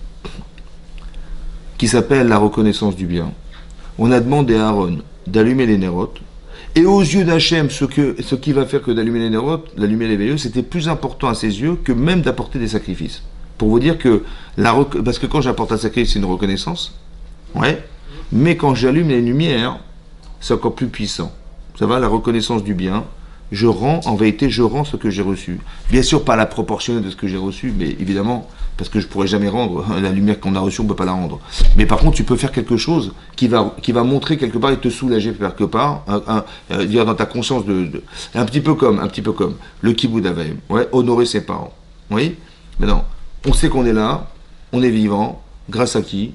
qui s'appelle la reconnaissance du bien. On a demandé à Aaron d'allumer les nérotes. Et aux yeux d'Hachem, ce qui va faire que d'allumer les nérotes, d'allumer les veilleuses, c'était plus important à ses yeux que même d'apporter des sacrifices. Pour vous dire que, parce que quand j'apporte un sacrifice, c'est une reconnaissance, ouais, mais quand j'allume les lumières, c'est encore plus puissant. Ça va, la reconnaissance du bien, en vérité, je rends ce que j'ai reçu. Bien sûr, pas la proportionnelle de ce que j'ai reçu, mais évidemment, parce que je ne pourrais jamais rendre la lumière qu'on a reçue, on ne peut pas la rendre. Mais par contre, tu peux faire quelque chose qui va montrer quelque part et te soulager quelque part, dire dans ta conscience un petit peu comme le kibbutz d'Avaim, ouais, honorer ses parents. Oui. Maintenant, on sait qu'on est là, on est vivant, grâce à qui?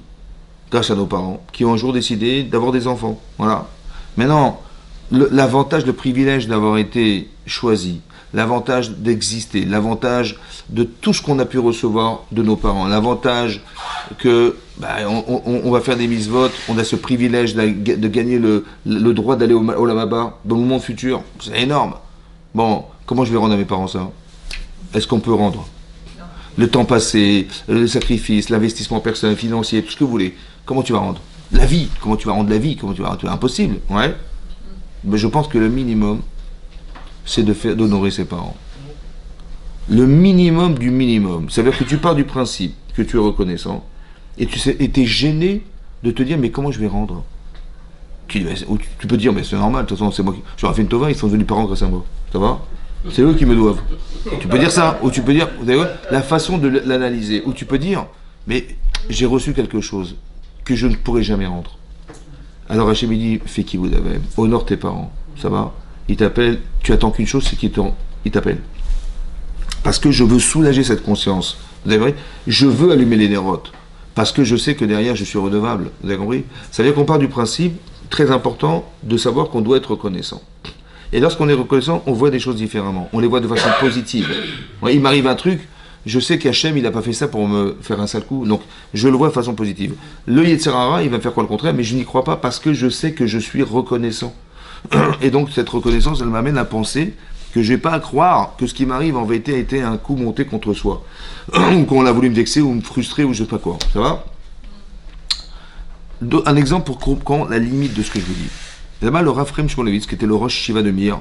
Grâce à nos parents, qui ont un jour décidé d'avoir des enfants. Voilà. Maintenant, l'avantage, le privilège d'avoir été choisi, l'avantage d'exister, l'avantage de tout ce qu'on a pu recevoir de nos parents, l'avantage que on va faire des mitzvot, on a ce privilège de gagner le droit d'aller au Olam Haba dans le monde futur, c'est énorme. Bon, comment je vais rendre à mes parents ça? Est-ce qu'on peut rendre? Le temps passé, le sacrifice, l'investissement personnel, financier, tout ce que vous voulez. Comment tu vas rendre? La vie, comment tu vas rendre la vie? Comment tu vas rendre? Impossible, ouais. Mais je pense que le minimum, c'est d'honorer ses parents. Le minimum du minimum. C'est-à-dire que tu pars du principe que tu es reconnaissant et tu es gêné de te dire, mais comment je vais rendre? Tu peux dire, mais c'est normal, de toute façon, c'est moi qui... J'aurais fait une tova, ils sont devenus parents grâce à moi. Ça va? C'est eux qui me doivent. Tu peux dire ça, ou tu peux dire, vous savez, la façon de l'analyser, ou tu peux dire, mais j'ai reçu quelque chose que je ne pourrai jamais rendre. Alors Hachem dit, fais qui vous avez, honore tes parents, ça va? Ils t'appellent, tu attends qu'une chose, c'est qu'ils t'appellent. Parce que je veux soulager cette conscience. Vous avez compris? Je veux allumer les nérotes. Parce que je sais que derrière, je suis redevable. Vous avez compris? Ça veut dire qu'on part du principe, très important, de savoir qu'on doit être reconnaissant. Et lorsqu'on est reconnaissant, on voit des choses différemment. On les voit de façon positive. Il m'arrive un truc, je sais qu'Hachem, il n'a pas fait ça pour me faire un sale coup. Donc, je le vois de façon positive. Le Yetzer Hara, il va faire quoi le contraire? Mais je n'y crois pas parce que je sais que je suis reconnaissant. Et donc, cette reconnaissance, elle m'amène à penser que je n'ai pas à croire que ce qui m'arrive en vérité a été un coup monté contre soi. Ou qu'on a voulu me vexer ou me frustrer ou je ne sais pas quoi. Ça va? Un exemple pour comprendre la limite de ce que je vous dis. Là-bas, le Rav Chaim Shmulevitz, qui était le Rosh Shiva de Mir,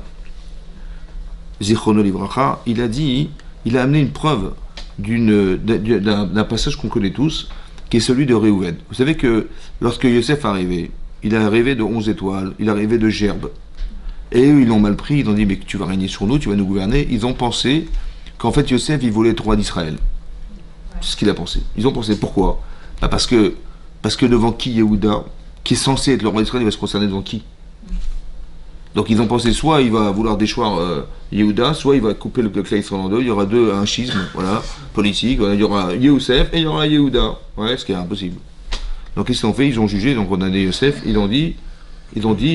Zichrono Livracha, il a amené une preuve d'un passage qu'on connaît tous, qui est celui de Réhouven. Vous savez que lorsque Yosef est arrivé, il a rêvé de 11 étoiles, il a rêvé de gerbes. Et eux, ils l'ont mal pris, ils ont dit, mais tu vas régner sur nous, tu vas nous gouverner. Ils ont pensé qu'en fait, Yosef, il voulait être roi d'Israël. C'est ce qu'il a pensé. Ils ont pensé, pourquoi? Bah parce que devant qui Yehuda, qui est censé être le roi d'Israël, il va se concerner devant qui? Donc ils ont pensé, soit il va vouloir déchoir Yehuda, soit il va couper le clan Israël en deux, il y aura un schisme, voilà, politique, voilà, il y aura Yosef et il y aura Yehuda. Ouais, ce qui est impossible. Donc qu'est-ce qu'ils ont fait? Ils ont jugé, donc condamné Yosef, ils ont dit,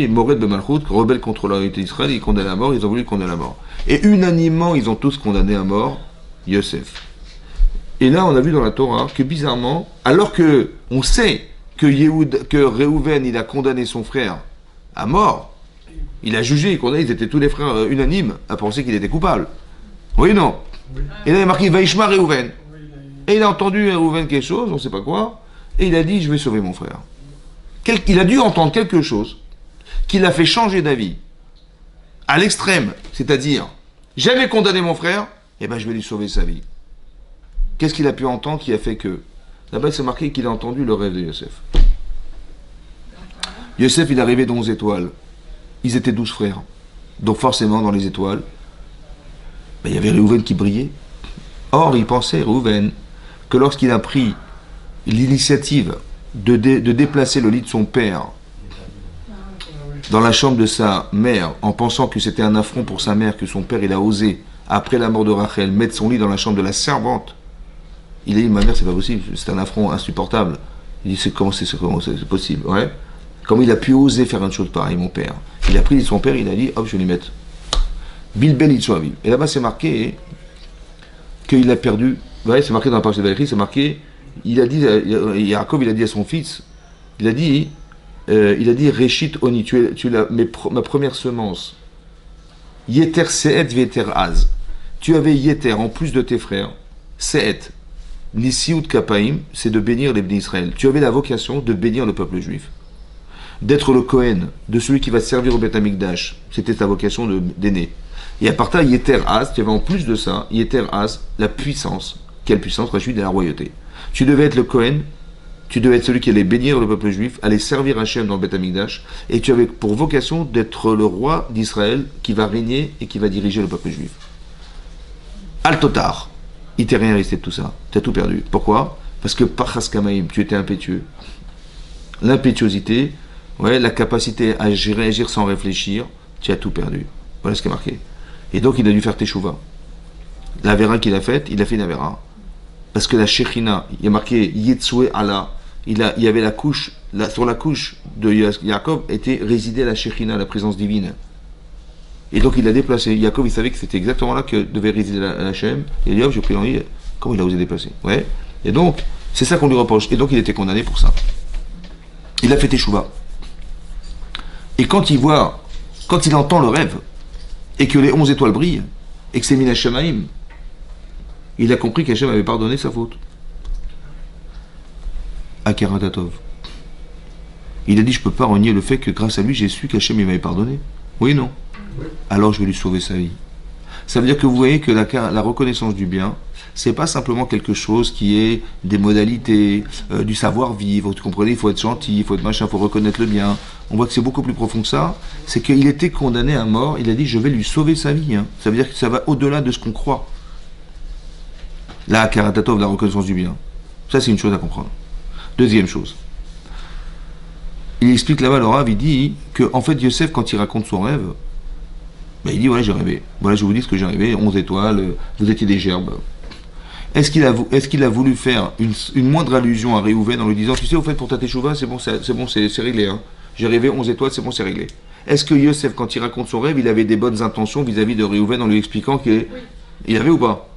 Mored ben Malchut, rebelle contre l'autorité d'Israël, ils condamnent à mort, ils ont voulu le condamner à mort. Et unanimement, ils ont tous condamné à mort Yosef. Et là, on a vu dans la Torah que bizarrement, alors que on sait que Réhouven, il a condamné son frère à mort, il a jugé, il condamné, ils étaient tous les frères unanimes à penser qu'il était coupable. Oui, non. Et là, il a marqué Vaishma Réhouven. Et il a entendu Réhouven quelque chose, on ne sait pas quoi, et il a dit, je vais sauver mon frère. Il a dû entendre quelque chose qui l'a fait changer d'avis à l'extrême, c'est-à-dire, j'avais condamné mon frère, et ben je vais lui sauver sa vie. Qu'est-ce qu'il a pu entendre qui a fait que? Là-bas, c'est marqué qu'il a entendu le rêve de Yosef. Yosef, il est arrivé d'11 étoiles. Ils étaient 12 frères. Donc forcément, dans les étoiles, ben, il y avait Réhouven qui brillait. Or, il pensait, Réhouven, que lorsqu'il a pris l'initiative de déplacer le lit de son père dans la chambre de sa mère, en pensant que c'était un affront pour sa mère, que son père, il a osé, après la mort de Rachel, mettre son lit dans la chambre de la servante. Il a dit, ma mère, c'est pas possible, c'est un affront insupportable. Il dit, comment c'est possible, ouais. Comment il a pu oser faire une chose pareille, mon père? Il a pris son père, il a dit, hop, je vais lui mettre Bilbel Itzouavim. Et là-bas, c'est marqué qu'il a perdu, ouais, c'est marqué dans la page de Valérie, c'est marqué, il a dit, Yaakov, il a dit à son fils, il a dit, Réchit Oni, tu es ma première semence. Yeter Seet Veter Az. Tu avais Yeter, en plus de tes frères, Seet. Nisiut Kapaim, c'est de bénir les bénis Israël. Tu avais la vocation de bénir le peuple juif. D'être le Kohen, de celui qui va servir au Beth Amikdash. C'était ta vocation d'aîné. Et à part ça, Yeter Az, tu avais en plus de ça, Yeter Az, la puissance. Quelle puissance? Rachid de la royauté. Tu devais être le Kohen, tu devais être celui qui allait bénir le peuple juif, aller servir Hachem dans le Beth Amikdash, et tu avais pour vocation d'être le roi d'Israël qui va régner et qui va diriger le peuple juif. Al-Totar, il t'est rien resté de tout ça, tu as tout perdu. Pourquoi? Parce que Pachas Kamaim, tu étais impétueux. L'impétuosité, ouais, la capacité à réagir sans réfléchir, tu as tout perdu. Voilà ce qui est marqué. Et donc il a dû faire Teshuvah. La Vera qu'il a faite, il a fait une Avera. Parce que la Shechina, il y a marqué Yetzoué Allah, il y avait la couche, sur la couche de Yaakov résidait la Shechina, la présence divine. Et donc il a déplacé. Yaakov, il savait que c'était exactement là que devait résider la Hachem. Et il a dit, hop, j'ai pris l'envie. Comment il a osé déplacer? Ouais. Et donc, c'est ça qu'on lui reproche. Et donc il était condamné pour ça. Il a fait Teshuvah. Et quand il entend le rêve, et que les 11 étoiles brillent, et que c'est Min Hashemaim, il a compris qu'Hachem avait pardonné sa faute. Akaratatov. Il a dit, je ne peux pas renier le fait que grâce à lui, j'ai su qu'Hachem m'avait pardonné. Oui, non. Alors je vais lui sauver sa vie. Ça veut dire que vous voyez que la reconnaissance du bien, c'est pas simplement quelque chose qui est des modalités, du savoir-vivre, vous comprenez, il faut être gentil, il faut être machin, il faut reconnaître le bien. On voit que c'est beaucoup plus profond que ça. C'est qu'il était condamné à mort, il a dit, je vais lui sauver sa vie. Hein. Ça veut dire que ça va au-delà de ce qu'on croit. La karatatov, la reconnaissance du bien. Ça, c'est une chose à comprendre. Deuxième chose. Il explique là-bas, le Rav, il dit que, en fait, Yosef, quand il raconte son rêve, ben, il dit, voilà, j'ai rêvé. Voilà, je vous dis ce que j'ai rêvé, 11 étoiles, vous étiez des gerbes. Est-ce qu'il a voulu faire une moindre allusion à Réhouven en lui disant, tu sais, au fait, pour ta teshuva, c'est bon, c'est réglé. Hein. J'ai rêvé 11 étoiles, c'est bon, c'est réglé. Est-ce que Yosef, quand il raconte son rêve, il avait des bonnes intentions vis-à-vis de Réhouven en lui expliquant qu'il avait ou pas?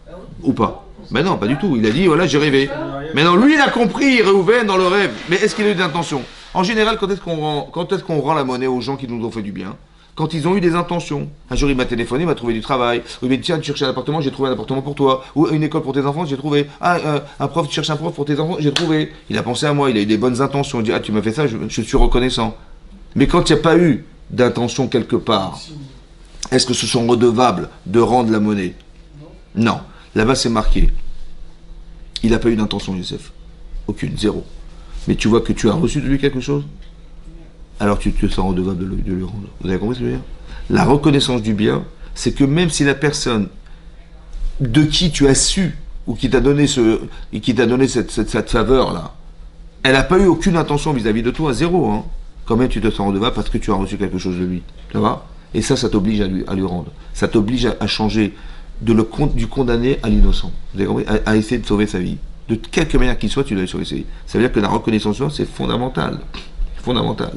Ou pas? Ben non, pas du tout. Il a dit, voilà, j'ai rêvé. Mais non, lui, il a compris, Réhouven, dans le rêve. Mais est-ce qu'il a eu d'intention? En général, quand est-ce qu'on rend la monnaie aux gens qui nous ont fait du bien? Quand ils ont eu des intentions. Un jour, il m'a téléphoné, il m'a trouvé du travail. Ou il m'a dit, tiens, tu cherches un appartement, j'ai trouvé un appartement pour toi. Ou une école pour tes enfants, j'ai trouvé. Ah, un prof, tu cherches un prof pour tes enfants, j'ai trouvé. Il a pensé à moi, il a eu des bonnes intentions. Il dit, ah, tu m'as fait ça, je suis reconnaissant. Mais quand il n'y a pas eu d'intention quelque part, est-ce que ce sont redevables de rendre la monnaie? Non. Là-bas, c'est marqué. Il n'a pas eu d'intention, Youssef. Aucune, zéro. Mais tu vois que tu as reçu de lui quelque chose, alors tu te sens redevable de lui rendre. Vous avez compris ce que je veux dire? La reconnaissance du bien, c'est que même si la personne de qui tu as su, ou qui t'a donné, cette faveur-là, elle n'a pas eu aucune intention vis-à-vis de toi, zéro, hein. Quand même tu te sens redevable parce que tu as reçu quelque chose de lui. Ça va? Et ça t'oblige à lui rendre. Ça t'oblige à changer du condamné à l'innocent. Vous avez compris? À essayer de sauver sa vie. De quelque manière qu'il soit, tu dois sauver sa vie. Ça veut dire que la reconnaissance de soi, c'est fondamental. Fondamental.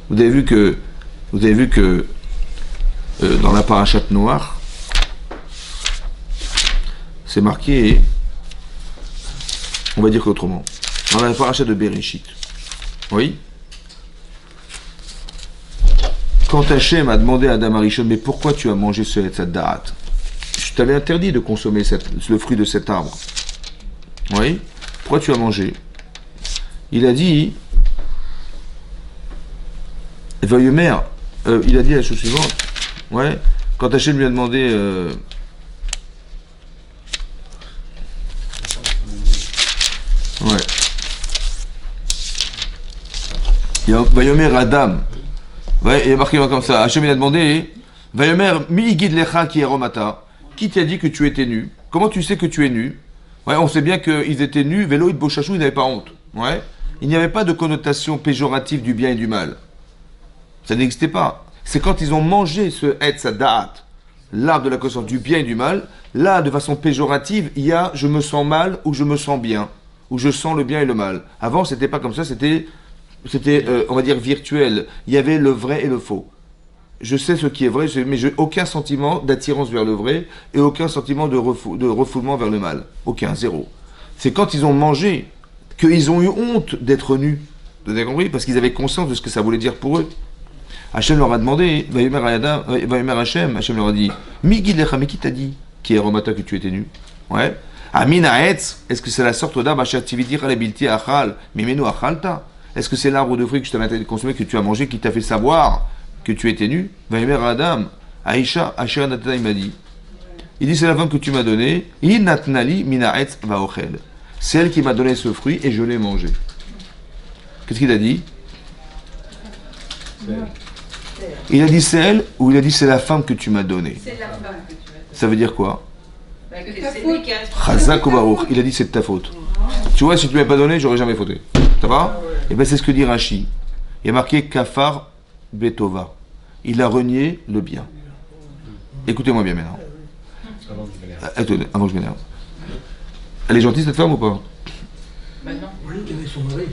Vous avez vu que dans la parachate noire, c'est marqué, on va dire qu'autrement, dans la parachate de Bereshit, oui, quand Hachem a demandé à Adam Arishon, mais pourquoi tu as mangé cette date? Je t'avais interdit de consommer le fruit de cet arbre. Oui, pourquoi tu as mangé? Il a dit, Vayomer, il a dit la chose suivante. Ouais, quand Hachem lui a demandé, ouais, Vayomer Adam, ouais, il est marqué comme ça. Hachem il a demandé, Vayomer mi guide lecha qui est romata. Qui t'a dit que tu étais nu? Comment tu sais que tu es nu? Ouais, on sait bien qu'ils étaient nus, Vélo et Bochachou, ils n'avaient pas honte. Ouais, il n'y avait pas de connotation péjorative du bien et du mal. Ça n'existait pas. C'est quand ils ont mangé ce Etz Da'at, l'arbre de la connaissance du bien et du mal, là, de façon péjorative, il y a je me sens mal ou je me sens bien, ou je sens le bien et le mal. Avant, c'était pas comme ça, c'était on va dire, virtuel. Il y avait le vrai et le faux. Je sais ce qui est vrai, mais j'ai aucun sentiment d'attirance vers le vrai et aucun sentiment de refoulement vers le mal. Aucun, zéro. C'est quand ils ont mangé qu'ils ont eu honte d'être nus. Vous avez compris? Parce qu'ils avaient conscience de ce que ça voulait dire pour eux. Hachem leur a demandé, Vayomer Hachem leur a dit, Mi guidecha, mais qui t'a dit, qui est Romata, que tu étais nu? Ouais. Amina Etz, est-ce que c'est la sorte d'arbre Achaviti Chalebilti Achal, Mimenu Achalta? Est-ce que c'est l'arbre de fruits que je t'avais interdit de consommer, que tu as mangé, qui t'a fait savoir que tu étais nu? Vayomer Adam, Aïcha, Asher Natana, il m'a dit. Il dit, c'est la femme que tu m'as donnée, Inatnali Mina Etz Vaochel. C'est elle qui m'a donné ce fruit et je l'ai mangé. Qu'est-ce qu'il a dit? Il a dit c'est elle ou il a dit c'est la femme que tu m'as donnée? C'est la femme que tu m'as donnée. Ça veut dire quoi? Bah, que c'est lui qui a Chazak ou Baruch. Il a dit c'est de ta faute. Tu vois, si tu ne m'avais pas donné, j'aurais jamais fauté. Ça va? Et bien c'est ce que dit Rashi. Il y a marqué Kafar Betova. Il a renié le bien. Écoutez-moi bien maintenant. Attendez, avant que je m'énerve. Elle est gentille cette femme ou pas? Bah non. Oui, il avait son mari.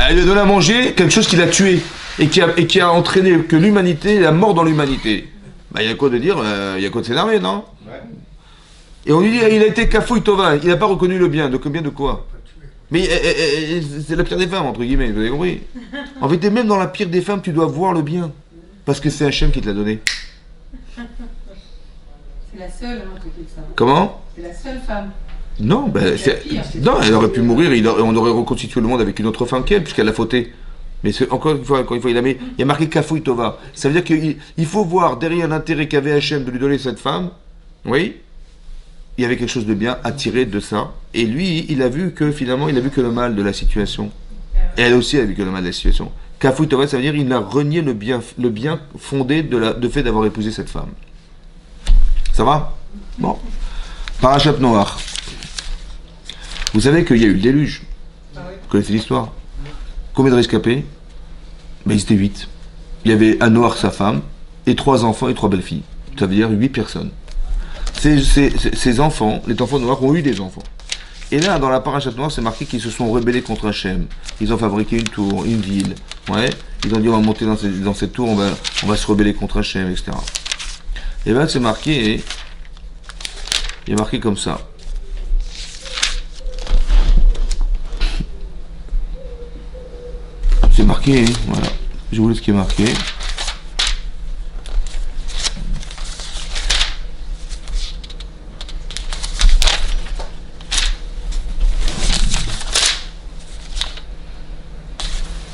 Elle lui a donné à manger quelque chose qui l'a tué et qui a entraîné que l'humanité, la mort dans l'humanité. Bah, il y a quoi de dire, il y a quoi de s'énerver, non? Ouais. Et on lui dit, il a été kafouille tova, il n'a pas reconnu le bien. De combien de quoi? Mais c'est la pire des femmes, entre guillemets, vous avez compris? En fait, même dans la pire des femmes, tu dois voir le bien. Parce que c'est Hachem qui te l'a donné. C'est la seule, hein, qui fait ça. Comment? C'est la seule femme. Non, ben, non, elle aurait pu mourir, on aurait reconstitué le monde avec une autre femme qu'elle, puisqu'elle l'a fauté. Mais encore une fois, il y a marqué Kafouille Tova. Ça veut dire qu'il faut voir derrière l'intérêt qu'avait Hachem de lui donner cette femme, oui, il y avait quelque chose de bien à tirer de ça. Et lui, il a vu que finalement, il a vu que le mal de la situation. Et elle aussi a vu que le mal de la situation. Kafouille Tova, ça veut dire qu'il a renié le bien fondé de fait d'avoir épousé cette femme. Ça va? Bon. Parachat Noach. Vous savez qu'il y a eu le déluge. Vous connaissez l'histoire? Combien de rescapés? Ben, ils étaient 8. Il y avait Noach, sa femme, et 3 enfants et 3 belles-filles. Ça veut dire 8 personnes. Ces enfants, les enfants de Noach, ont eu des enfants. Et là, dans la parachat Noach, c'est marqué qu'ils se sont rebellés contre Hachem. Ils ont fabriqué une tour, une ville. Ouais. Ils ont dit on va monter dans cette tour, on va se rebeller contre Hachem, etc. Et bien, c'est marqué, il est marqué comme ça. C'est marqué, voilà. Je vous laisse ce qui est marqué.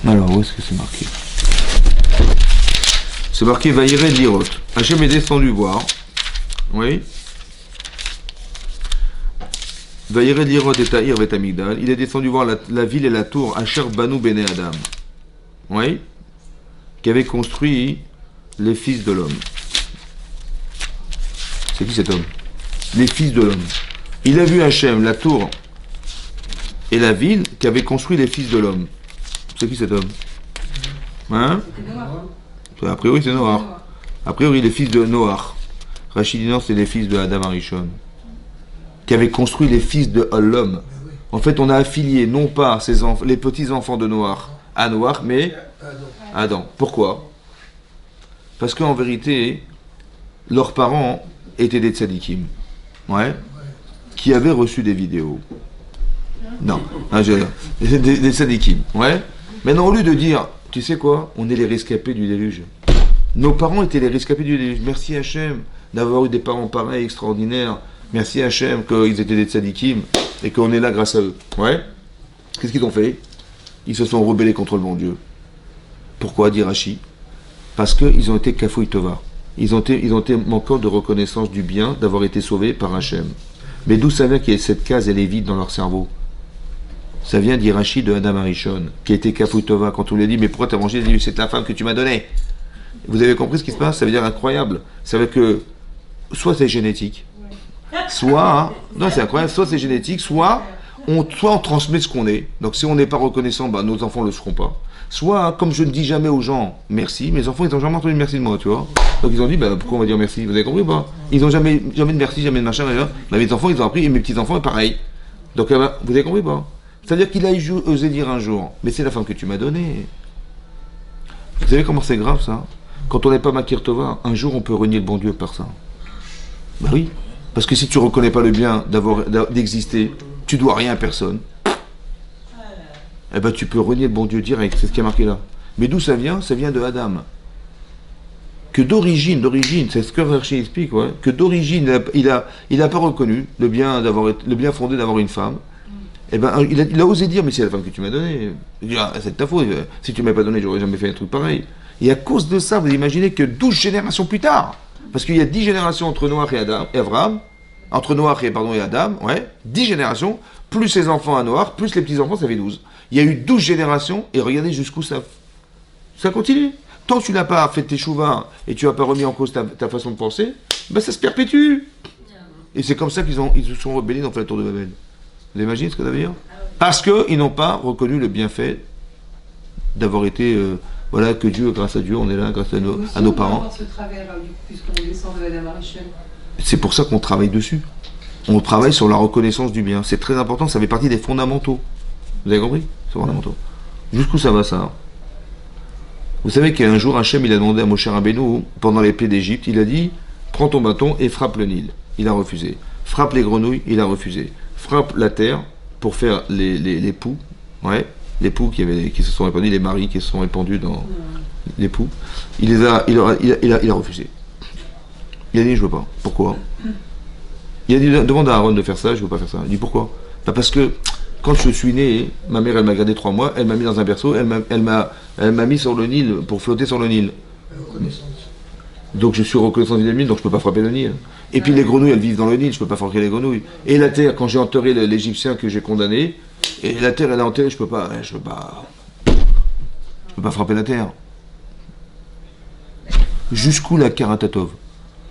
Alors, où est-ce que c'est marqué? C'est marqué Vaïred Lirot. Hachem est descendu voir. Oui. Vaïred Lirot et Tahir vet Amigdal. Il est descendu voir la ville et la tour Asher Banu Bene Adam. Oui. Qui avait construit les fils de l'homme. C'est qui cet homme? Les fils de l'homme. Il a vu Hachem, la tour et la ville qui avait construit les fils de l'homme. C'est qui cet homme? Hein? A priori c'est Noach. A priori les fils de Noach. Rachid dit non, c'est les fils de Adam Arishon. Qui avait construit les fils de l'homme. En fait, on a affilié non pas les petits-enfants de Noach à Noach, mais Adam. Pourquoi? Parce qu'en vérité, leurs parents étaient des tzadikim. Ouais. Qui avaient reçu des vidéos. Non. Des tzadikim. Ouais. Maintenant, au lieu de dire, tu sais quoi? On est les rescapés du déluge. Nos parents étaient les rescapés du déluge. Merci Hachem d'avoir eu des parents pareils, extraordinaires. Merci Hachem qu'ils étaient des tzadikim et qu'on est là grâce à eux. Ouais. Qu'est-ce qu'ils ont fait? Ils se sont rebellés contre le bon Dieu. Pourquoi, dit Rashi? Parce qu'ils ont été kafouï tova. Ils ont été manquants de reconnaissance du bien d'avoir été sauvés par Hachem. Mais d'où ça vient qu'il y ait cette case, elle est vide dans leur cerveau? Ça vient d'Irachi de Adam Arishon, qui a été kafouï tova. Quand on lui a dit, mais pourquoi tu as mangé? Il a dit, c'est la femme que tu m'as donnée. Vous avez compris ce qui se passe? Ça veut dire incroyable. Ça veut dire que soit c'est génétique, soit, non c'est incroyable, soit c'est génétique, soit on transmet ce qu'on est. Donc si on n'est pas reconnaissant, bah, nos enfants ne le seront pas. Soit, comme je ne dis jamais aux gens merci, mes enfants ils n'ont jamais entendu merci de moi, tu vois. Donc ils ont dit, bah, pourquoi on va dire merci? Vous avez compris ou pas? Ils n'ont jamais de merci, jamais de machin, d'ailleurs. Bah, mes enfants ils ont appris, et mes petits-enfants pareil. Donc bah, vous avez compris ou pas? C'est-à-dire qu'il a osé dire un jour, mais c'est la femme que tu m'as donnée. Vous savez comment c'est grave ça? Quand on n'est pas Makir Tova, un jour on peut renier le bon Dieu par ça. Bah oui. Parce que si tu ne reconnais pas le bien d'exister, tu dois rien à personne. Eh ben tu peux renier le bon Dieu direct, c'est ce qui est marqué là. Mais d'où ça vient? Ça vient de Adam. Que d'origine, c'est ce que Rashi explique, ouais, que d'origine, il a pas reconnu le bien fondé d'avoir une femme. Eh ben il a osé dire, mais c'est la femme que tu m'as donnée. Il dit, ah, c'est de ta faute, si tu ne m'avais pas donné, j'aurais jamais fait un truc pareil. Et à cause de ça, vous imaginez que 12 générations plus tard, parce qu'il y a 10 générations entre Noach et Abraham, entre Noach et Adam, ouais, 10 générations, plus ses enfants à Noach, plus les petits-enfants, ça fait 12. Il y a eu 12 générations, et regardez jusqu'où ça continue. Tant que tu n'as pas fait tes chouvas, et tu n'as pas remis en cause ta façon de penser, ben ça se perpétue. Et c'est comme ça qu'ils se sont rebellés dans la tour de Babel. Vous imaginez ce que ça veut dire? Parce qu'ils n'ont pas reconnu le bienfait d'avoir été... voilà, que Dieu, grâce à Dieu, on est là, grâce à nos parents. C'est pour ça qu'on travaille dessus. On travaille sur la reconnaissance du bien. C'est très important, ça fait partie des fondamentaux. Vous avez compris? C'est fondamentaux. Jusqu'où ça va, ça? Vous savez qu'un jour, Hachem, il a demandé à Moshe Rabbeinu, pendant les plaies d'Égypte, il a dit, prends ton bâton et frappe le Nil. Il a refusé. Frappe les grenouilles, il a refusé. Frappe la terre pour faire les poux. Ouais. Les poux qui se sont répandus, les maris qui se sont répandus dans les poux, il a refusé. Il a dit je veux pas. Pourquoi? Il a dit demande à Aaron de faire ça, je veux pas faire ça. Il dit pourquoi? Bah parce que quand je suis né, ma mère elle m'a gardé 3 mois, elle m'a mis dans un berceau, elle m'a mis sur le Nil pour flotter sur le Nil. Donc je suis reconnaissant du Nil, donc je peux pas frapper le Nil. Et puis les grenouilles elles vivent dans le Nil, je peux pas frapper les grenouilles. Et la terre, quand j'ai enterré l'Égyptien que j'ai condamné, et la terre elle est enterrée, je peux pas frapper la terre. Jusqu'où la karatatov?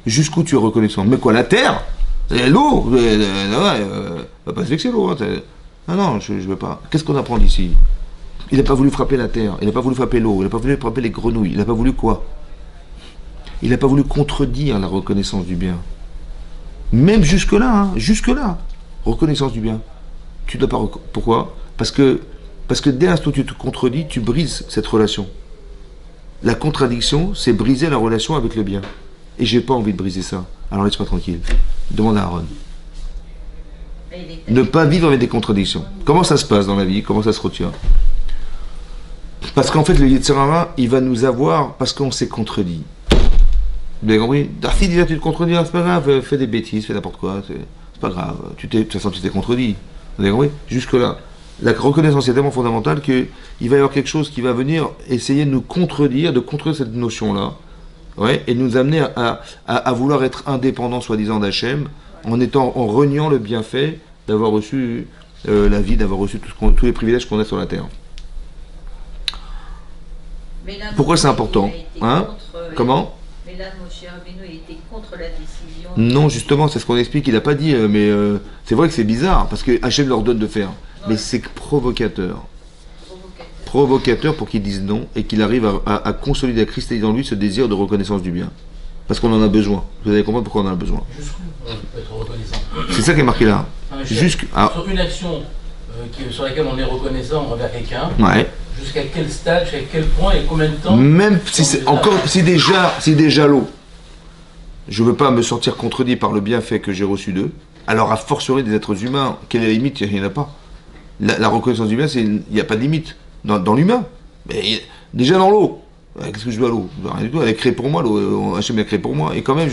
Jusqu'où tu es reconnaissant? Mais quoi, la terre? L'eau? Va pas se vexer l'eau. Hein, non, je veux pas. Qu'est-ce qu'on apprend d'ici? Il n'a pas voulu frapper la terre, il n'a pas voulu frapper l'eau, il n'a pas voulu frapper les grenouilles, il n'a pas voulu quoi? Il n'a pas voulu contredire la reconnaissance du bien. Même jusque-là, hein, jusque-là. Reconnaissance du bien. Tu dois pas... Pourquoi? Parce que dès l'instant où tu te contredis, tu brises cette relation. La contradiction, c'est briser la relation avec le bien. Et j'ai pas envie de briser ça. Alors laisse-moi tranquille. Demande à Aaron. Ne pas vivre avec des contradictions. Comment ça se passe dans la vie? Comment ça se retient? Parce qu'en fait, le Yetzer Hara, il va nous avoir parce qu'on s'est contredit. Vous avez compris? Darcy dit, tu te contredis, c'est pas grave, fais des bêtises, fais n'importe quoi, c'est pas grave. De toute façon, tu t'es contredit. Vous avez compris? Jusque-là. La reconnaissance est tellement fondamentale qu'il va y avoir quelque chose qui va venir essayer de nous contredire, de contredire cette notion-là, ouais, et nous amener à vouloir être indépendants, soi-disant, d'Hachem, en reniant le bienfait d'avoir reçu la vie, d'avoir reçu tous les privilèges qu'on a sur la terre. Mais là, Pourquoi c'est important, il a été hein? contre, Comment? Mais là, Moshe Rabbeinu, il était contre la décision. Non, justement, c'est ce qu'on explique. Il n'a pas dit, mais c'est vrai que c'est bizarre, parce que Hachem leur donne de faire. Mais c'est provocateur. Provocateur pour qu'ils disent non et qu'il arrive à consolider, à cristalliser en lui ce désir de reconnaissance du bien. Parce qu'on en a besoin. Vous allez comprendre pourquoi on en a besoin. Jusqu'où on peut être reconnaissant? C'est ça qui est marqué là. Ah, mais Sur une action sur laquelle on est reconnaissant envers quelqu'un, ouais. jusqu'à quel stade, jusqu'à quel point et combien de temps? Même si c'est encore, si déjà l'eau, je veux pas me sentir contredit par le bienfait que j'ai reçu d'eux, alors à fortiori des êtres humains, quelle est la limite? Il n'y en a pas. La reconnaissance du bien, il n'y a pas de limite dans l'humain. Mais déjà dans l'eau. Qu'est-ce que je dois à l'eau? Rien du tout, elle est créée pour moi, l'eau, Hachem l'a créée pour moi, et quand même,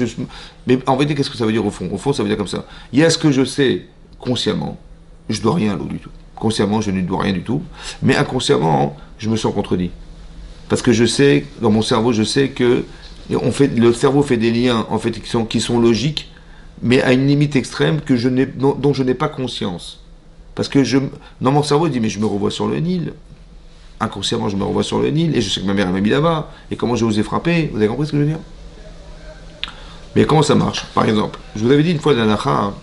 mais en vérité, qu'est-ce que ça veut dire au fond? Au fond, ça veut dire comme ça. Il y a ce que je sais consciemment, je dois rien à l'eau du tout. Consciemment, je ne dois rien du tout, mais inconsciemment, je me sens contredit. Parce que je sais, dans mon cerveau, je sais que le cerveau fait des liens, en fait, qui sont logiques, mais à une limite extrême dont je n'ai pas conscience. Parce que dans mon cerveau, je dis, mais je me revois sur le Nil. Inconsciemment, je me revois sur le Nil, et je sais que ma mère m'a mis là-bas, et comment j'ai osé frapper. Vous avez compris ce que je veux dire? Mais comment ça marche? Par exemple, je vous avais dit une fois, Danacha,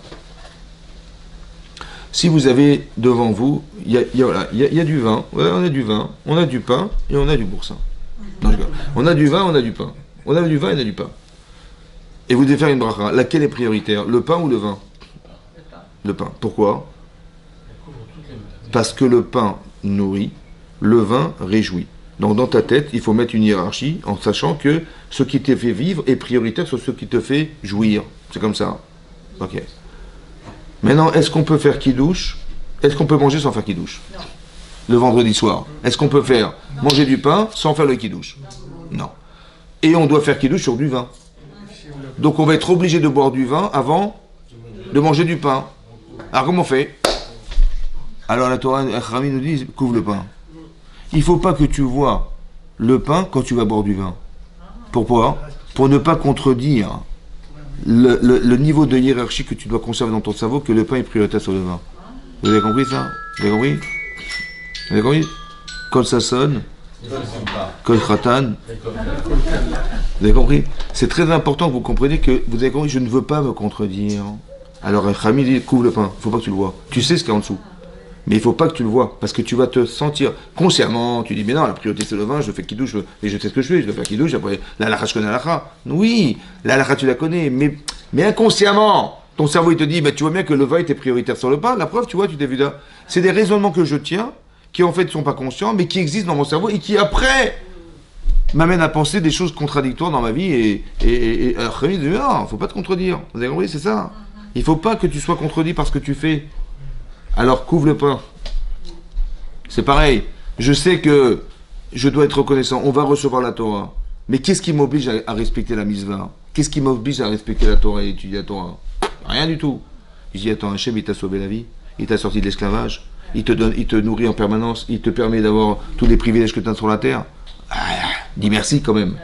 si vous avez devant vous, il y a du vin, voilà, on a du vin, on a du pain, et on a du boursin. Non, on a du vin, on a du pain. On a du vin et on a du pain. Et vous devez faire une bracha. Laquelle est prioritaire? Le pain ou le vin? Le pain. Pourquoi? Parce que le pain nourrit, le vin réjouit. Donc dans ta tête, il faut mettre une hiérarchie en sachant que ce qui te fait vivre est prioritaire sur ce qui te fait jouir. C'est comme ça. Ok. Maintenant, est-ce qu'on peut faire kidouche? Est-ce qu'on peut manger sans faire kidouche? Non. Le vendredi soir. Est-ce qu'on peut faire manger du pain sans faire le kidouche? Non. Et on doit faire kidouche sur du vin. Donc on va être obligé de boire du vin avant de manger du pain. Alors comment on fait? Alors la Torah, Rami nous dit, couvre le pain. Il ne faut pas que tu vois le pain quand tu vas boire du vin. Pourquoi? Pour ne pas contredire le niveau de hiérarchie que tu dois conserver dans ton cerveau, que le pain est prioritaire sur le vin. Vous avez compris ça? Vous avez compris? Vous avez compris? Quand ça sonne, quand khatan. Vous avez compris? C'est très important que vous compreniez que vous avez compris, je ne veux pas me contredire. Alors Rami dit, couvre le pain, il ne faut pas que tu le vois. Tu sais ce qu'il y a en dessous. Mais il ne faut pas que tu le vois, parce que tu vas te sentir consciemment, tu dis, mais non, la priorité c'est le vin, je fais kidouche, et je sais ce que je fais, je dois faire kidouche, après, la halakha, je connais la halakha. Oui, la halakha, tu la connais, mais inconsciemment, ton cerveau, il te dit, bah, tu vois bien que le vin était prioritaire sur le pain, la preuve, tu vois, tu t'es vu là. C'est des raisonnements que je tiens, qui en fait ne sont pas conscients, mais qui existent dans mon cerveau, et qui après, m'amènent à penser des choses contradictoires dans ma vie, et alors, il dit, non, il ne faut pas te contredire. Vous avez compris, c'est ça. Il ne faut pas que tu sois contredit par ce que tu fais. Alors couvre le pain. C'est pareil. Je sais que je dois être reconnaissant. On va recevoir la Torah. Mais qu'est-ce qui m'oblige à respecter la mitzvah? Qu'est-ce qui m'oblige à respecter la Torah et étudier la Torah? Rien du tout. Je dis, attends, Hachem, il t'a sauvé la vie. Il t'a sorti de l'esclavage. Il te nourrit en permanence. Il te permet d'avoir tous les privilèges que tu as sur la terre. Dis merci quand même.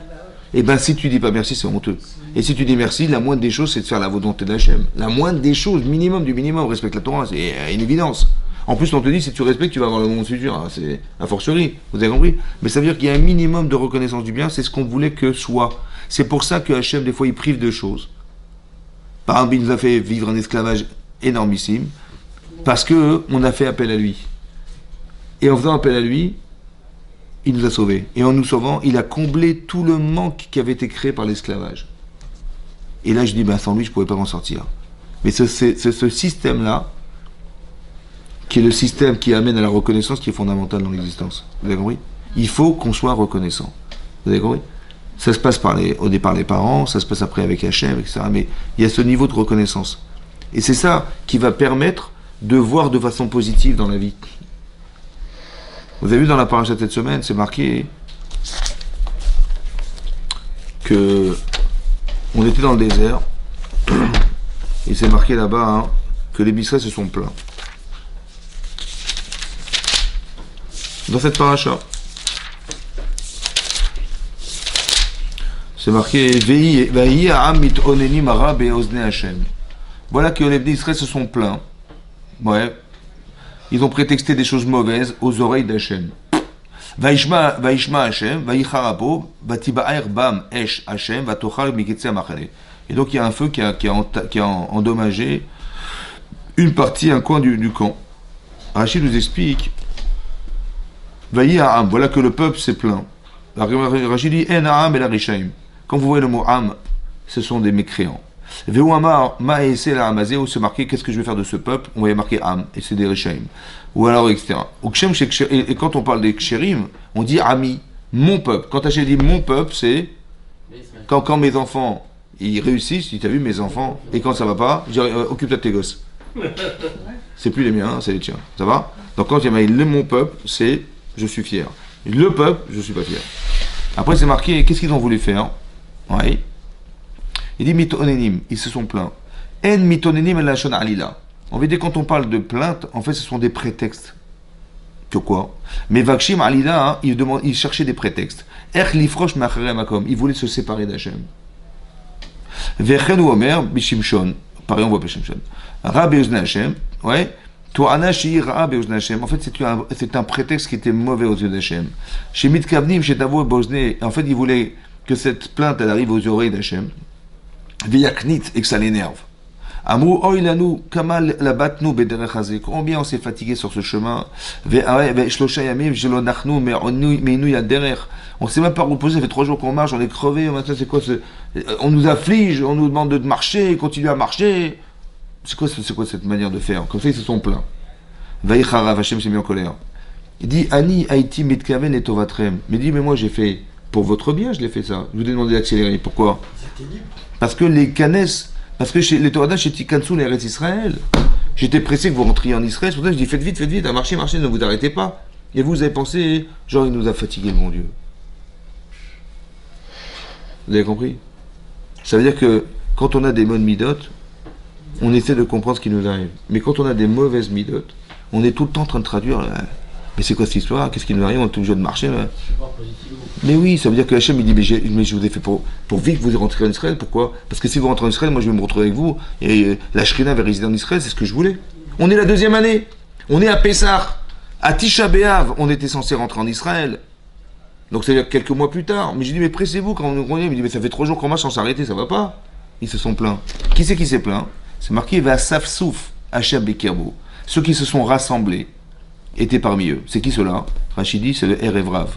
Et bien si tu dis pas merci, c'est honteux. Et si tu dis merci, la moindre des choses, c'est de faire la volonté d'Hachem. La moindre des choses, minimum du minimum, respecte la Torah, c'est une évidence. En plus, on te dit, si tu respectes, tu vas avoir le monde futur. Ah, c'est a fortiori, vous avez compris? Mais ça veut dire qu'il y a un minimum de reconnaissance du bien, c'est ce qu'on voulait que soit. C'est pour ça que Hachem, des fois, il prive de choses. Par exemple, il nous a fait vivre un esclavage énormissime, parce qu'on a fait appel à lui. Et en faisant appel à lui, il nous a sauvés. Et en nous sauvant, il a comblé tout le manque qui avait été créé par l'esclavage. Et là, je dis, ben, sans lui, je ne pouvais pas m'en sortir. Mais c'est ce système-là, qui est le système qui amène à la reconnaissance, qui est fondamental dans l'existence. Vous avez compris? Il faut qu'on soit reconnaissant. Vous avez compris? Ça se passe au départ les parents, ça se passe après avec Hachem, etc. Mais il y a ce niveau de reconnaissance. Et c'est ça qui va permettre de voir de façon positive dans la vie. Vous avez vu dans la paracha de cette semaine, c'est marqué que on était dans le désert et c'est marqué là-bas que les Bisraël se sont plaints. Dans cette paracha, c'est marqué Vehi ha'am mit'onenim hara be'ozne Hashem. Voilà que les Bisraël se sont plaints Ouais. Ils ont prétexté des choses mauvaises aux oreilles d'Hachem. Vaishma Hachem, Vaïcharabo, Vatiba'er Bam Esh Hachem, Vatochal Miketse Machane. Et donc il y a un feu qui a endommagé une partie, un coin du camp. Rachid nous explique, Vaï Ha'am, voilà que le peuple s'est plaint. Rachid dit, En Ha'am et la Rishaim. Quand vous voyez le mot Am, ce sont des mécréants. Ve'uamar ma'ese la Hamazé, où se marqué, qu'est-ce que je vais faire de ce peuple? On va y marquer Am, et c'est des Rishaim. Ou alors, etc. Et quand on parle des Kshérim, on dit Ami, mon peuple. Quand Hachem dit mon peuple, c'est quand mes enfants ils réussissent, tu as vu mes enfants, et quand ça va pas, je dis occupe-toi de tes gosses. C'est plus les miens, hein, c'est les tiens. Ça va? Donc quand il y a le mon peuple, c'est je suis fier. Le peuple, je suis pas fier. Après, c'est marqué, qu'est-ce qu'ils ont voulu faire? Ouais. Il dit mitonenim, ils se sont plaints. En mitonenim el lashon alila. En vérité, quand on parle de plainte, en fait, ce sont des prétextes. Que quoi? Mais Vakshim alila, hein, il cherchait des prétextes. Ech lifrosh ma'achere makom, il voulait se séparer d'Hachem. Vechen ou Omer, bishimshon. Pareil, on voit bishimshon. Ra beuzna Hachem, ouais. To'ana shi ra beuzna Hachem. En fait, c'est un prétexte qui était mauvais aux yeux d'Hachem. Chez Mitkavnim, chez Tavo et Bozné, en fait, il voulait que cette plainte, elle arrive aux oreilles d'Hachem. Veyaknit, et que ça l'énerve. Amrou oilanu kamal labatnu bederechazé. Combien on s'est fatigué sur ce chemin. Shlosha yamim jelonachnu meinu yaderer. On s'est même pas reposé, ça fait 3 jours qu'on marche, on est crevé. Maintenant, c'est quoi on nous afflige, on nous demande de marcher, continuer à marcher. C'est quoi cette manière de faire? Comme ça, ils se sont plaints. Vaïcharav, Hachem s'est mis en colère. Il dit Ani Haïti mitkaven et tovatrem. Mais il dit mais moi j'ai fait pour votre bien, je l'ai fait ça. Je vous ai demandé d'accélérer. Pourquoi? Parce que les canesses. Parce que chez les Torah, chez Tikansou, les Eretz Israël, j'étais pressé que vous rentriez en Israël. C'est pour ça que je dis faites vite, marchez, ne vous arrêtez pas. Et vous avez pensé, genre il nous a fatigué, le bon Dieu. Vous avez compris? Ça veut dire que quand on a des bonnes midotes, on essaie de comprendre ce qui nous arrive. Mais quand on a des mauvaises midotes, on est tout le temps en train de traduire. Mais c'est quoi cette histoire? Qu'est-ce qui nous arrive? On est tout obligé de marcher là. Mais oui, ça veut dire que Hachem il dit mais je vous ai fait pour vite que vous rentrez en Israël. Pourquoi? Parce que si vous rentrez en Israël, moi je vais me retrouver avec vous. Et la Shrina va résider en Israël, c'est ce que je voulais. On est la 2e année. On est à Pessah. À Tisha B'Av, on était censé rentrer en Israël. Donc c'est-à-dire quelques mois plus tard. Mais je dis mais pressez-vous quand on est. Il me dit mais ça fait 3 jours qu'on marche sans s'arrêter, ça va pas. Ils se sont plaints. Qui c'est qui s'est plaint? C'est marqué va Safsouf, Hachem Bekerbo. Ceux qui se sont rassemblés étaient parmi eux. C'est qui ceux-là? Rachidi, c'est le Erevrav.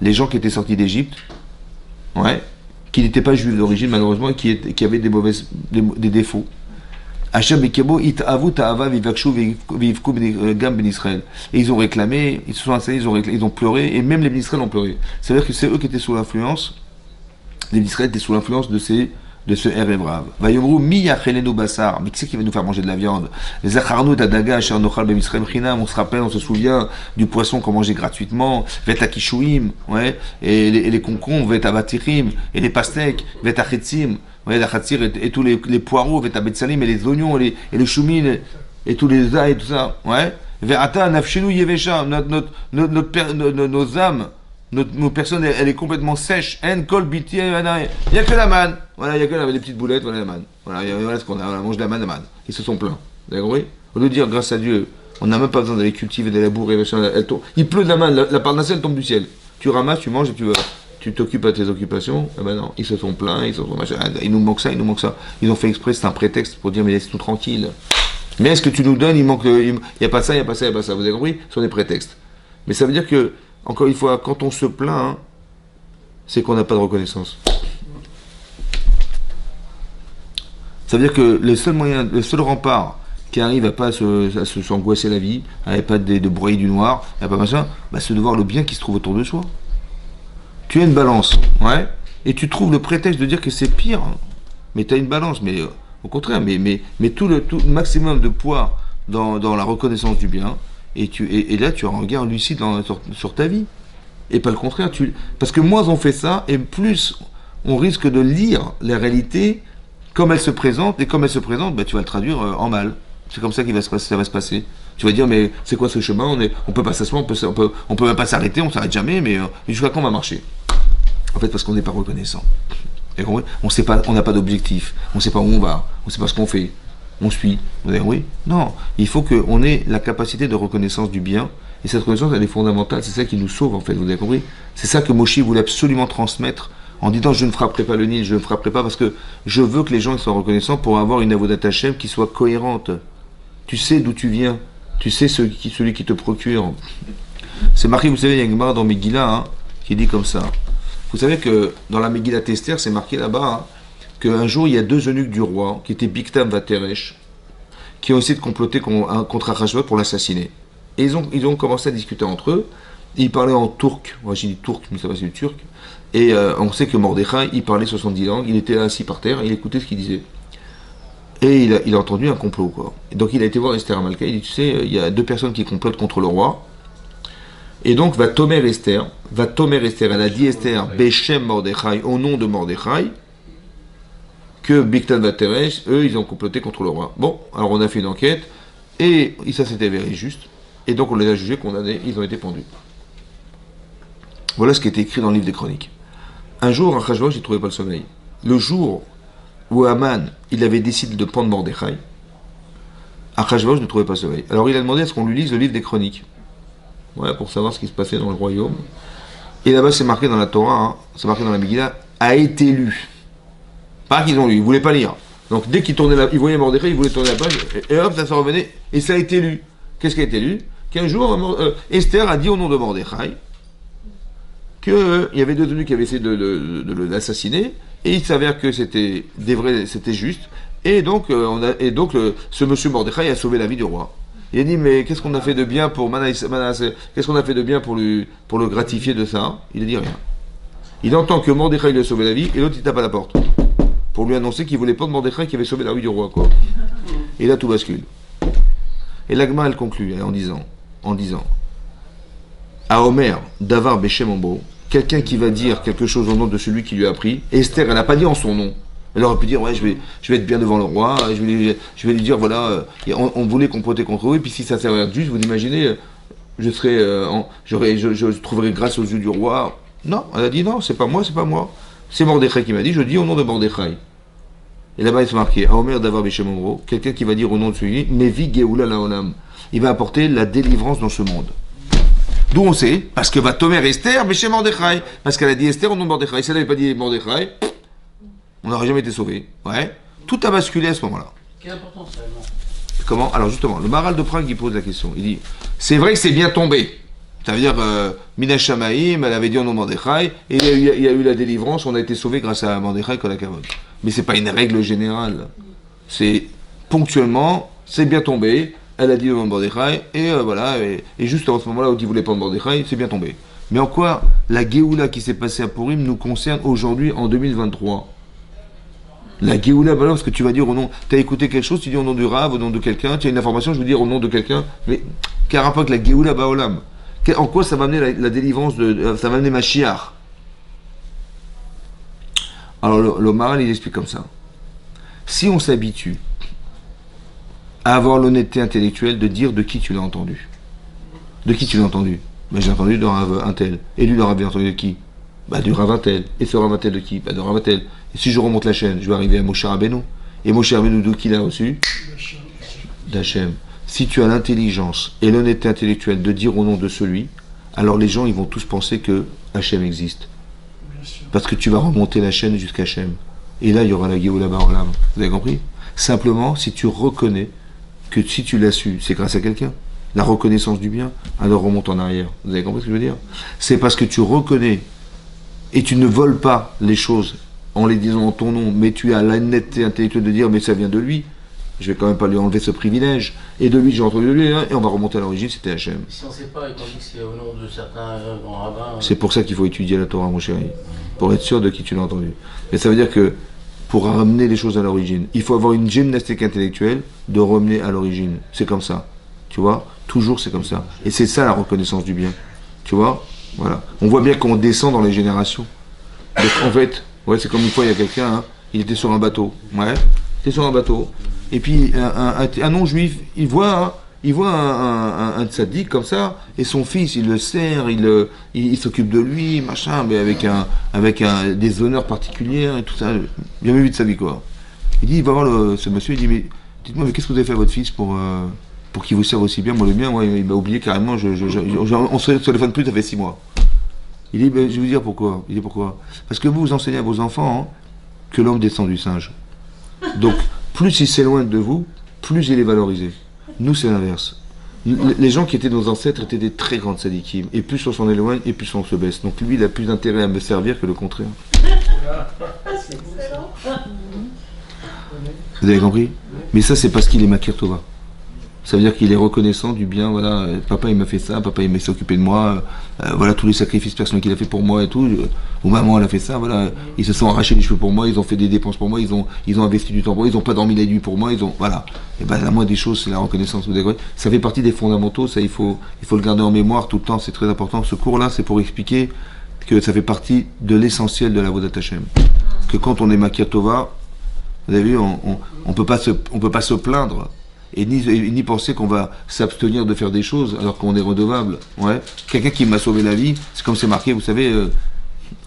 Les gens qui étaient sortis d'Égypte, ouais, qui n'étaient pas juifs d'origine malheureusement et qui avaient des défauts. Hachem Bekebo it avu ta'ava vivakshu vivku gam ben Israël. Et ils ont réclamé, ils se sont installés, ils ont pleuré et même les ben Israël ont pleuré. C'est-à-dire que c'est eux qui étaient sous l'influence. Les ben Israël étaient sous l'influence de ce Erevrav. Vayomru mi yachelenu basar. Mais qui c'est qui va nous faire manger de la viande? Les acharnu tadaga asher nochal bemisraim chinam. On se rappelle, on se souvient du poisson qu'on mangeait gratuitement. Vet akishuim, ouais. Et les concombres, vet avatirim. Et les pastèques, vet achetzim. Ouais, la khatsir et tous les poireaux, vet abetsalim et les oignons et le choumine et tous les ailes et tout ça. Ouais. Vet ata nafshinu yevesha. Nos âmes. Nos personnes, elle est complètement sèche. En kol biti, il n'y a que la manne. Voilà, il n'y a que les petites boulettes, voilà la manne. Voilà ce qu'on a, on mange de la manne. Ils se sont plaints. Vous avez compris? Au lieu de dire, grâce à Dieu, on n'a même pas besoin d'aller cultiver, d'aller labourer, elle tombe. Il pleut de la manne, la parnasse, elle tombe du ciel. Tu ramasses, tu manges et tu t'occupes à tes occupations. Eh ben non, ils se sont plaints, il nous manque ça, il nous manque ça. Ils ont fait exprès, c'est un prétexte pour dire, mais laisse-nous tranquille. Mais est-ce que tu nous donnes, il n'y a pas ça, il n'y a pas ça, il n'y a pas ça. Vous avez compris? Ce sont des prétextes. Mais ça veut dire que, encore une fois, quand on se plaint, hein, c'est qu'on n'a pas de reconnaissance. Ça veut dire que le seul rempart qui arrive à pas s'angoisser la vie, à pas de broyer du noir, à pas machin, bah, c'est de voir le bien qui se trouve autour de soi. Tu as une balance, ouais, et tu trouves le prétexte de dire que c'est pire, hein. Mais tu as une balance, mais au contraire, mais tout le maximum de poids dans la reconnaissance du bien. Et là, tu as un regard lucide sur ta vie. Et pas le contraire. Parce que moins on fait ça, et plus on risque de lire la réalité comme elle se présente. Et comme elle se présente, bah, tu vas le traduire en mal. C'est comme ça ça va se passer. Tu vas dire, mais c'est quoi ce chemin? On peut pas s'asseoir, on peut même pas s'arrêter, on s'arrête jamais, mais jusqu'à quand on va marcher? En fait, parce qu'on n'est pas reconnaissant. Et on sait pas, on n'a pas d'objectif. On sait pas où on va. On sait pas ce qu'on fait. on suit. Vous avez oui? Non, il faut qu'on ait la capacité de reconnaissance du bien, et cette reconnaissance, elle est fondamentale, c'est ça qui nous sauve, en fait, vous avez compris? C'est ça que Moshe voulait absolument transmettre, en disant, je ne frapperai pas le Nil, je ne frapperai pas, parce que je veux que les gens soient reconnaissants pour avoir une avodat Hashem qui soit cohérente. Tu sais d'où tu viens, tu sais celui qui te procure. C'est marqué, vous savez, il y a une Gemara dans Megillah, hein, qui dit comme ça. Vous savez que dans la Megillah Esther, c'est marqué là-bas, hein, qu'un jour, il y a deux eunuques du roi, qui étaient Biktam Vateresh, qui ont essayé de comploter contre Achashverosh pour l'assassiner. Et ils ont commencé à discuter entre eux. Ils parlaient en turc, moi j'ai dit turc, mais ça va, c'est du turc. Et on sait que Mordechai, il parlait 70 langues, il était assis par terre, et il écoutait ce qu'il disait. Et il a entendu un complot, quoi. Et donc il a été voir Esther Amalka, il dit, tu sais, il y a deux personnes qui complotent contre le roi. Et donc va Tomer Esther, elle a dit Esther, Beshem Mordechai, au nom de Mordechai, que Biktan Vateresh, eux, ils ont comploté contre le roi. Bon, alors on a fait une enquête, et ça s'était avéré juste, et donc on les a jugés, condamnés, ils ont été pendus. Voilà ce qui est écrit dans le livre des Chroniques. Un jour, Achashverosh, il ne trouvait pas le sommeil. Le jour où Haman, il avait décidé de prendre Mordechai, Achashverosh ne trouvait pas le sommeil. Alors il a demandé à ce qu'on lui lise le livre des Chroniques. Voilà, pour savoir ce qui se passait dans le royaume. Et là-bas, c'est marqué dans la Torah, hein, c'est marqué dans la Megillah, a été lu. Pas qu'ils ont lu, ils ne voulaient pas lire. Donc dès qu'ils tournaient ils voyaient Mordechai, ils voulaient tourner la page, et hop, ça revenait, et ça a été lu. Qu'est-ce qui a été lu? Qu'un jour, Esther a dit au nom de Mordechai qu'il y avait deux eunuques qui avaient essayé de l'assassiner, et il s'avère que c'était juste, et donc, ce monsieur Mordechai a sauvé la vie du roi. Il a dit, mais qu'est-ce qu'on a fait de bien pour Manasseh, qu'est-ce qu'on a fait de bien pour le gratifier de ça? Il a dit rien. Il entend que Mordechai lui a sauvé la vie, et l'autre il tape à la porte, pour lui annoncer qu'il voulait pas de Mordechai qui avait sauvé la vie du roi, quoi. Et là tout bascule. Et l'Agma elle conclut en disant, à Omer, Davar Beshem Ombo, quelqu'un qui va dire quelque chose au nom de celui qui lui a appris. Esther, elle n'a pas dit en son nom. Elle aurait pu dire, ouais, je vais être bien devant le roi, je vais lui dire, voilà, on voulait comploter contre eux, et puis si ça s'avère juste, vous imaginez, je trouverai grâce aux yeux du roi. Non, elle a dit, non, c'est pas moi. C'est Mordechai qui m'a dit, je dis au nom de Mordechai. Et là-bas, il se marqué, à Omer Davar Beshem Ombo, quelqu'un qui va dire au nom de celui, Mevi Geoula Laolam. Il va apporter la délivrance dans ce monde. D'où on sait, parce que va Tomer Esther, mais chez Mordechai. Parce qu'elle a dit Esther au nom de Mordechai. Si elle n'avait pas dit Mordechai, on n'aurait jamais été sauvé. Ouais. Tout a basculé à ce moment-là. Quelle importance ça a? Comment? Alors justement, le Maharal de Prague, il pose la question. Il dit, c'est vrai que c'est bien tombé. Ça veut dire, Mina Shamaïm, elle avait dit au nom de Mordechai, et il y a eu la délivrance, on a été sauvé grâce à Mordechai Kolakavod. Mais c'est pas une règle générale. C'est ponctuellement, c'est bien tombé. Elle a dit au nom de Mordechai, et voilà, et juste en ce moment-là où il voulait pas de Mordechai, c'est bien tombé. Mais en quoi la Géoula qui s'est passée à Purim nous concerne aujourd'hui en 2023? La Géoula, voilà, parce que tu vas dire au nom, tu as écouté quelque chose, tu dis au nom du Rav, au nom de quelqu'un, tu as une information, je veux dire au nom de quelqu'un, mais quel rapport avec la Géoula Baolam? En quoi ça va amener la délivrance, ça va amener Mashiach? Alors le Maharal, il explique comme ça. Si on s'habitue à avoir l'honnêteté intellectuelle de dire de qui tu l'as entendu. De qui tu l'as entendu? Ben, j'ai entendu de Rav un tel. Et lui, il aurait bien entendu de qui? Bah, du Rav un tel. Et ce Rav un tel de qui? Bah, de Rav un tel. Et si je remonte la chaîne, je vais arriver à Moshe Rabbeinu. Et Moshe Rabbeinu, d'où qu'il a reçu? D'Hachem. Si tu as l'intelligence et l'honnêteté intellectuelle de dire au nom de celui, alors les gens, ils vont tous penser que Hachem existe. Parce que tu vas remonter la chaîne jusqu'à Hachem. Et là, il y aura la Géoula Baolam. Vous avez compris? Simplement, si tu reconnais que si tu l'as su, c'est grâce à quelqu'un. La reconnaissance du bien, alors remonte en arrière. Vous avez compris ce que je veux dire? C'est parce que tu reconnais et tu ne voles pas les choses en les disant en ton nom, mais tu as l'honnêteté intellectuelle de dire, mais ça vient de lui. Je vais quand même pas lui enlever ce privilège. Et de lui, j'ai entendu de lui, hein, et on va remonter à l'origine, c'était Hachem. Si on ne sait pas, et qu'on dit que c'est au nom de certains grands rabbins... C'est pour ça qu'il faut étudier la Torah, mon chéri. Pour être sûr de qui tu l'as entendu. Mais ça veut dire que pour ramener les choses à l'origine, il faut avoir une gymnastique intellectuelle de ramener à l'origine. C'est comme ça. Tu vois? Toujours c'est comme ça. Et c'est ça la reconnaissance du bien. Tu vois? Voilà. On voit bien qu'on descend dans les générations. Donc, en fait, ouais, c'est comme une fois, il y a quelqu'un, hein, il était sur un bateau. Ouais. Il était sur un bateau. Et puis, un non-juif, il voit un tzaddik comme ça, et son fils, il le sert, il s'occupe de lui, machin, mais avec des honneurs particuliers et tout ça. Jamais vu de sa vie, quoi. Il dit, il va voir ce monsieur, il dit, mais Dites-moi, mais qu'est-ce que vous avez fait à votre fils pour qu'il vous serve aussi bien? Moi, le mien, moi, il m'a oublié carrément. On se téléphone plus, ça fait 6 mois. Il dit, ben, je vais vous dire pourquoi. Il dit pourquoi? Parce que vous enseignez à vos enfants que l'homme descend du singe. Donc, plus il s'éloigne de vous, plus il est valorisé. Nous, c'est l'inverse. Les gens qui étaient nos ancêtres étaient des très grandes sadikim. Et plus on s'en éloigne, et plus on se baisse. Donc lui, il a plus d'intérêt à me servir que le contraire. Vous avez compris? Mais ça, c'est parce qu'il est Makir Tova. Ça veut dire qu'il est reconnaissant du bien. Voilà, papa, il m'a fait ça, papa, il s'est occupé de moi. Voilà, tous les sacrifices personnels qu'il a fait pour moi et tout. Ou maman, elle a fait ça. Voilà, ils se sont arrachés les cheveux pour moi, ils ont fait des dépenses pour moi, ils ont investi du temps pour moi, ils n'ont pas dormi la nuit pour moi. Voilà. Et ben, la moindre des choses, c'est la reconnaissance. Vous avez compris? Ça fait partie des fondamentaux. Ça, il faut le garder en mémoire tout le temps. C'est très important. Ce cours-là, c'est pour expliquer que ça fait partie de l'essentiel de la Avodat Hashem. Que quand on est Makir Tova, vous avez vu, on peut pas se plaindre et ni penser qu'on va s'abstenir de faire des choses alors qu'on est redevable. Ouais. Quelqu'un qui m'a sauvé la vie, c'est comme c'est marqué, vous savez,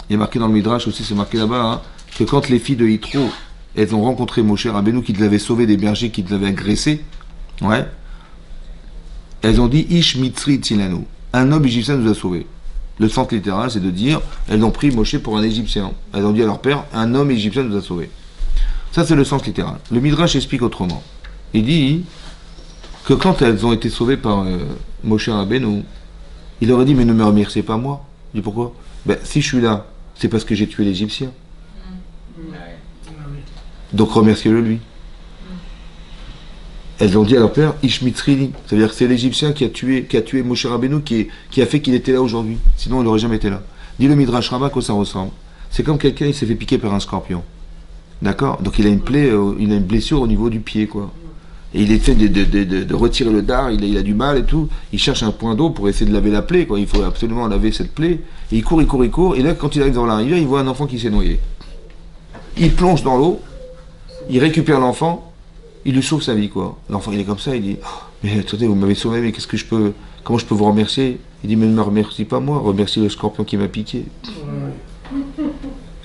il est marqué dans le Midrash aussi, c'est marqué là-bas, que quand les filles de Yitro, elles ont rencontré Moshe Rabbeinu qui l'avait sauvé des bergers qui l'avaient agressé, ouais, elles ont dit Ish Mitzri Tzilanu, un homme égyptien nous a sauvés. Le sens littéral, c'est de dire, elles ont pris Moshe pour un Égyptien. Elles ont dit à leur père, un homme égyptien nous a sauvés. Ça, c'est le sens littéral. Le Midrash explique autrement. Il dit que quand elles ont été sauvées par Moshe Rabbeinu, il leur a dit, mais ne me remerciez pas moi. Il dit, pourquoi? Ben, si je suis là, c'est parce que j'ai tué l'Égyptien. Donc remerciez-le lui. Elles ont dit à leur père, Ishmitrini. C'est-à-dire que c'est l'Égyptien qui a tué Moshe Rabbeinu, qui a fait qu'il était là aujourd'hui. Sinon, il n'aurait jamais été là. Dit le Midrash Rabbah, quoi ça ressemble. C'est comme quelqu'un, il s'est fait piquer par un scorpion. D'accord? Donc il a une plaie, il a une blessure au niveau du pied, quoi. Et il essaie de retirer le dard, il a du mal et tout. Il cherche un point d'eau pour essayer de laver la plaie, quoi. Il faut absolument laver cette plaie. Et il court. Et là, quand il arrive dans la rivière, il voit un enfant qui s'est noyé. Il plonge dans l'eau, il récupère l'enfant, il lui sauve sa vie, quoi. L'enfant, il est comme ça, il dit, oh, mais attendez, vous m'avez sauvé, mais comment je peux vous remercier? Il dit, mais ne me remercie pas moi, remercie le scorpion qui m'a piqué.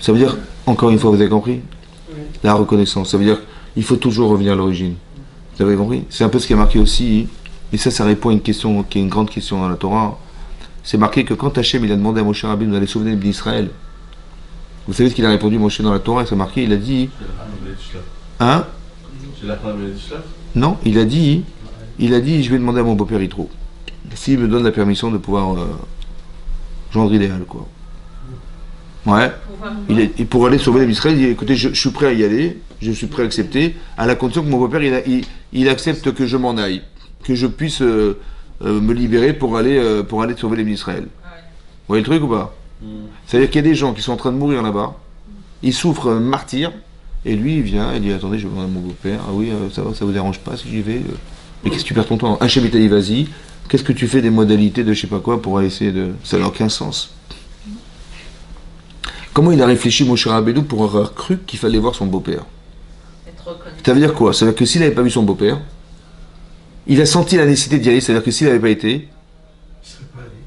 Ça veut dire, encore une fois, vous avez compris? La reconnaissance. Ça veut dire qu'il faut toujours revenir à l'origine. Vous avez compris? C'est un peu ce qui est marqué aussi, et ça répond à une question qui est une grande question dans la Torah. C'est marqué que quand Hachem il a demandé à Moshe Rabbeinu d'aller sauver d'Israël, vous savez ce qu'il a répondu Moshe dans la Torah? C'est marqué, il a dit... Hein? Non, il a dit, je vais demander à mon beau-père Yitro s'il me donne la permission de pouvoir gendre idéal, quoi. Ouais. Pour aller sauver l'Israël, il dit, écoutez, je suis prêt à y aller, je suis prêt à accepter, à la condition que mon beau-père il accepte que je m'en aille, que je puisse me libérer pour aller sauver l'Israël. Vous voyez le truc ou pas? C'est-à-dire qu'il y a des gens qui sont en train de mourir là-bas, ils souffrent martyrs, et lui il vient, il dit attendez, je vais demander à mon beau-père, ah oui, ça vous dérange pas si j'y vais? Mais qu'est-ce que tu perds ton temps? Hachem il t'a dit vas-y, qu'est-ce que tu fais des modalités de je sais pas quoi pour essayer de... Ça n'a aucun sens. Comment il a réfléchi Moshe Rabbeinu pour avoir cru qu'il fallait voir son beau-père? Ça veut dire quoi? Ça veut dire que s'il n'avait pas vu son beau-père, il a senti la nécessité d'y aller, c'est-à-dire que s'il n'avait pas été,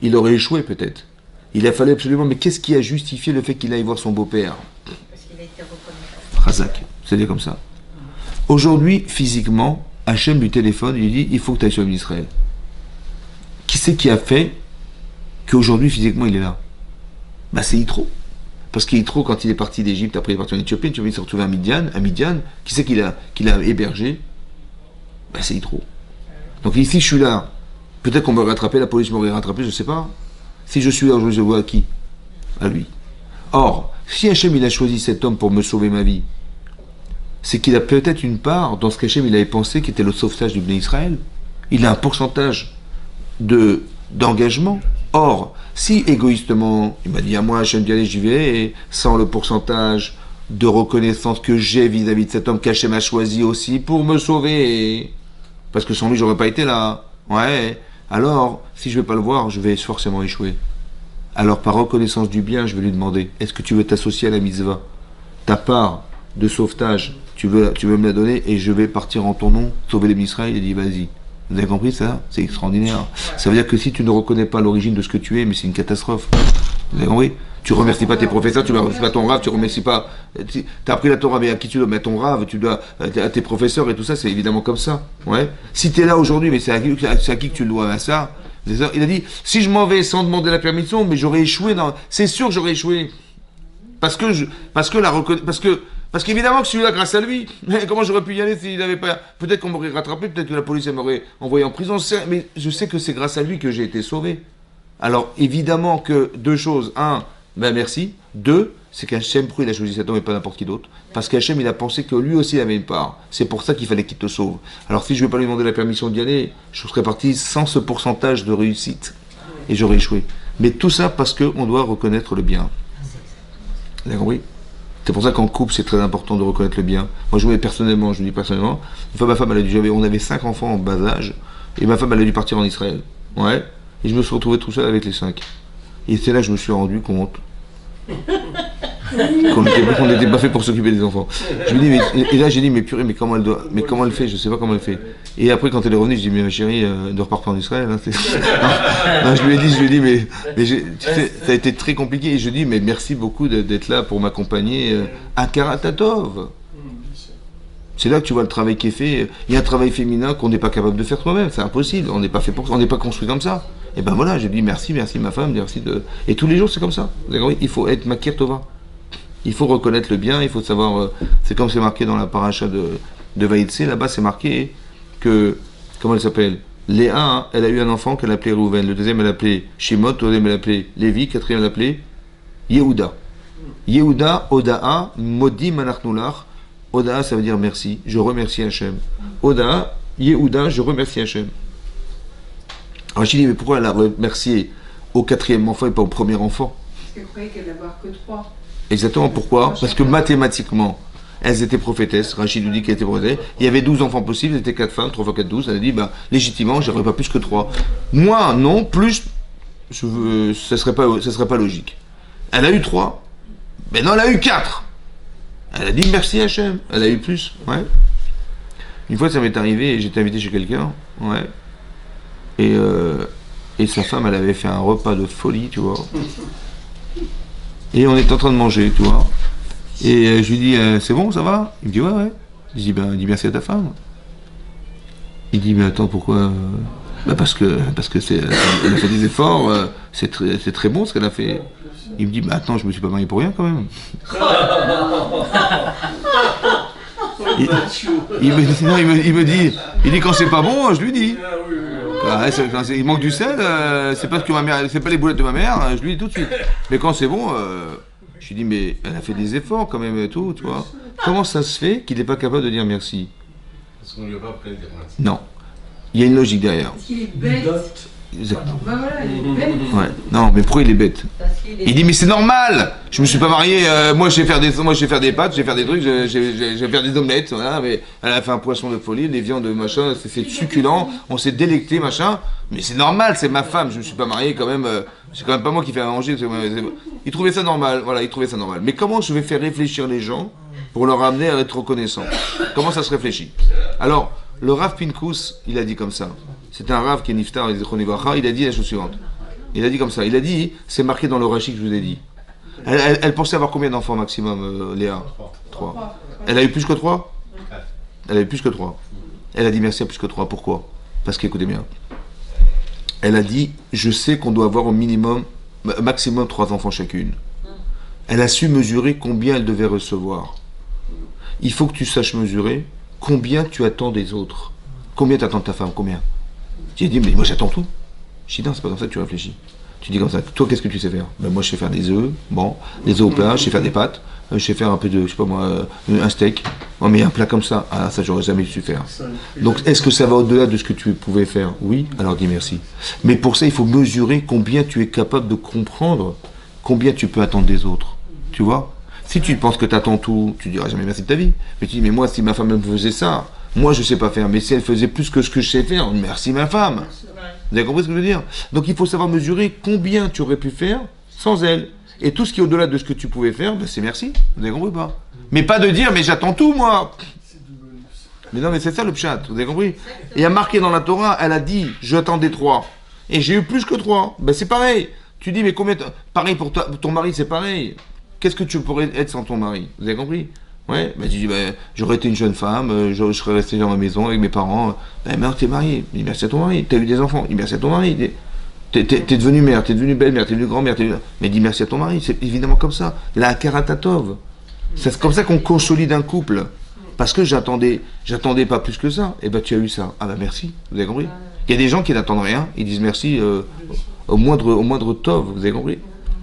il aurait échoué peut-être. Il a fallu absolument, mais qu'est-ce qui a justifié le fait qu'il aille voir son beau-père? Parce qu'il a été reconnaissant. Razak, c'est-à-dire comme ça. Aujourd'hui, physiquement, Hachem lui téléphone, il lui dit, il faut que tu ailles sur Israël. Qui c'est qui a fait qu'aujourd'hui, physiquement, il est là? Bah c'est Yitro. Parce qu'Yitro, quand il est parti d'Égypte, après il est parti en Éthiopie, il s'est retrouvé à Midian, qui c'est qu'il a hébergé? Bah c'est Yitro. Donc ici, je suis là. Peut-être qu'on m'aurait rattrapé, la police m'aurait rattrapé, je ne sais pas. Si je suis là aujourd'hui, je vois à qui? À lui. Or, si Hachem il a choisi cet homme pour me sauver ma vie, c'est qu'il a peut-être une part dans ce qu'Hachem il avait pensé qui était le sauvetage du Bnei Israël. Il a un pourcentage d'engagement. Or, si égoïstement, il m'a dit à moi, Hachem, d'y aller, j'y vais, et sans le pourcentage de reconnaissance que j'ai vis-à-vis de cet homme qu'Hachem a choisi aussi pour me sauver, parce que sans lui, j'aurais pas été là. Ouais. Alors, si je vais pas le voir, je vais forcément échouer. Alors, par reconnaissance du bien, je vais lui demander, est-ce que tu veux t'associer à la mitzvah? Ta part de sauvetage, tu veux me la donner, et je vais partir en ton nom, sauver les Israël, et il dit, vas-y. Vous avez compris ça? C'est extraordinaire. Ça veut dire que si tu ne reconnais pas l'origine de ce que tu es, mais c'est une catastrophe. Vous avez compris? Tu remercies pas tes professeurs, tu ne remercies pas ton rave, tu remercies pas. Tu as appris la Torah, mais à qui tu dois mettre ton rave, tu dois à tes professeurs et tout ça, c'est évidemment comme ça. Ouais. Si tu es là aujourd'hui, mais c'est à qui que tu le dois à ça. Il a dit, si je m'en vais sans demander la permission, mais j'aurais échoué dans. C'est sûr que j'aurais échoué. Parce qu'évidemment que celui-là, grâce à lui, mais comment j'aurais pu y aller s'il n'avait pas. Peut-être qu'on m'aurait rattrapé, peut-être que la police m'aurait envoyé en prison, mais je sais que c'est grâce à lui que j'ai été sauvé. Alors, évidemment que deux choses. Un, ben merci. Deux, c'est qu'Hachem, pourquoi il a choisi cet homme et pas n'importe qui d'autre? Parce qu'Hachem, il a pensé que lui aussi il avait une part. C'est pour ça qu'il fallait qu'il te sauve. Alors, si je ne vais pas lui demander la permission d'y aller, je serais parti sans ce pourcentage de réussite. Et j'aurais échoué. Mais tout ça parce qu'on doit reconnaître le bien. Vous avez compris? C'est pour ça qu'en couple, c'est très important de reconnaître le bien. Moi, je vous dis personnellement, une fois ma femme, on avait 5 enfants en bas âge, et ma femme, elle a dû partir en Israël. Ouais. Et je me suis retrouvé tout seul avec les 5. Et c'est là que je me suis rendu compte qu'on n'était pas fait pour s'occuper des enfants. Et là, j'ai dit, mais purée, mais comment elle fait? Je sais pas comment elle fait. Et après, quand elle est revenue, je dis, mais ma chérie, ne repars pas en Israël. Hein, non, je lui ai dit, mais ça a été très compliqué. Et je dis, mais merci beaucoup d'être là pour m'accompagner à Karatatov. C'est là que tu vois le travail qui est fait. Il y a un travail féminin qu'on n'est pas capable de faire soi-même. C'est impossible. On n'est pas fait pour ça. On n'est pas construit comme ça. Et ben voilà, j'ai dit merci ma femme, merci de. Et tous les jours c'est comme ça. Il faut être Makir Tova. Il faut reconnaître le bien. Il faut savoir. C'est comme c'est marqué dans la paracha de Vaïtse. Là-bas c'est marqué que comment elle s'appelle? Léa, hein, elle a eu un enfant qu'elle appelait Rouven. Le deuxième elle appelait Shimot. Le troisième elle appelait Lévi. Quatrième elle appelait Yehuda. Yehuda, Odaa, Modi Manachnulach. Odaa, ça veut dire merci, je remercie Hachem. Odaa, Yehuda, je remercie Hachem. Alors je dis, mais pourquoi elle a remercié au 4e enfant et pas au premier enfant? Parce qu'elle croyait qu'elle n'avait que 3. Exactement, pourquoi? Parce que mathématiquement, elles étaient prophétesses. Rachid nous dit qu'elles étaient prophétesses. Il y avait 12 enfants possibles, c'était 4 femmes, 3 fois 4, 12. Elle a dit, légitimement, j'aurais pas plus que 3. Moi, non, plus, ça serait pas logique. Elle a eu 3. Mais non, elle a eu 4. Elle a dit merci Hachem. Elle a eu plus, ouais. Une fois, ça m'est arrivé, j'étais invité chez quelqu'un, ouais. Et sa femme, elle avait fait un repas de folie, tu vois. Et on était en train de manger, tu vois. Et je lui dis, c'est bon, ça va? Il me dit, ouais. Je dis, dis merci à ta femme. Il dit, mais attends, pourquoi? Parce que elle a fait des efforts, c'est très bon ce qu'elle a fait. Il me dit, attends, je me suis pas marié pour rien quand même. Il me dit quand c'est pas bon, je lui dis. Il manque du sel, c'est pas les boulettes de ma mère, je lui dis tout de suite. Mais quand c'est bon, je lui dis, mais elle a fait des efforts quand même et tout, tu vois. Comment ça se fait qu'il n'est pas capable de dire merci? Parce qu'on lui a pas appris à dire merci. Non. Il y a une logique derrière. Parce qu'il est bête. Exactement. Bah voilà, il est bête. Ouais. Non, mais pourquoi il est bête? Il dit mais c'est normal. Je me suis pas marié. Moi je vais faire des pâtes, je vais faire des trucs, je vais faire des omelettes. Voilà. Mais elle a fait un poisson de folie, des viandes machin, c'est succulent. On s'est délecté machin. Mais c'est normal, c'est ma femme. Je me suis pas marié quand même. C'est quand même pas moi qui fais à manger. Il trouvait ça normal. Voilà, il trouvait ça normal. Mais comment je vais faire réfléchir les gens pour leur amener à être reconnaissants? Comment ça se réfléchit? Alors le Rav Pinkus, il a dit comme ça. C'est un Rav qui est Niftar, il a dit la chose suivante. Il a dit comme ça. Il a dit, c'est marqué dans le Rashi que je vous ai dit. Elle pensait avoir combien d'enfants maximum, Léa? 3. Elle a eu plus que 3? Elle a eu plus que 3. Elle a dit merci à plus que 3. Pourquoi? Parce qu'écoutez bien. Elle a dit, je sais qu'on doit avoir au maximum 3 enfants chacune. Elle a su mesurer combien elle devait recevoir. Il faut que tu saches mesurer combien tu attends des autres. Combien tu attends de ta femme? Combien? J'ai dit, mais moi j'attends tout. Je dis, non, c'est pas comme ça que tu réfléchis. Tu dis comme ça, toi qu'est-ce que tu sais faire? Moi je sais faire des œufs, des œufs au plat, je sais faire des pâtes, je sais faire un peu de, je sais pas moi, un steak. Mais un plat comme ça, ça j'aurais jamais su faire. Donc est-ce que ça va au-delà de ce que tu pouvais faire? Oui, alors dis merci. Mais pour ça, il faut mesurer combien tu es capable de comprendre, combien tu peux attendre des autres. Tu vois? Si tu penses que tu attends tout, tu diras jamais merci de ta vie. Mais tu dis, mais moi si ma femme me faisait ça, moi je sais pas faire, mais si elle faisait plus que ce que je sais faire, merci ma femme. Vous avez compris ce que je veux dire? Donc il faut savoir mesurer combien tu aurais pu faire sans elle. Et tout ce qui est au-delà de ce que tu pouvais faire, c'est merci. Vous avez compris ou pas? Mais pas de dire, mais j'attends tout moi. Mais non, mais c'est ça le pshat, vous avez compris? Et il y a marqué dans la Torah, elle a dit, j'attendais 3. Et j'ai eu plus que 3. C'est pareil. Tu dis, mais combien... Pareil pour toi, ton mari, c'est pareil. Qu'est-ce que tu pourrais être sans ton mari? Vous avez compris? Ouais, bah, tu dis, bah, j'aurais été une jeune femme, je serais resté dans ma maison avec mes parents. Bah, maintenant, t'es marié. Dis merci à ton mari. T'as eu des enfants. Dis merci à ton mari. T'es devenue mère, t'es devenue belle-mère, t'es devenue grand-mère. Mais dis merci à ton mari. C'est évidemment comme ça. La karatatov. C'est comme ça qu'on consolide un couple. Parce que j'attendais pas plus que ça. Et ben tu as eu ça. Ah bah merci. Vous avez compris? Il y a des gens qui n'attendent rien. Ils disent merci au moindre tov. Vous avez compris?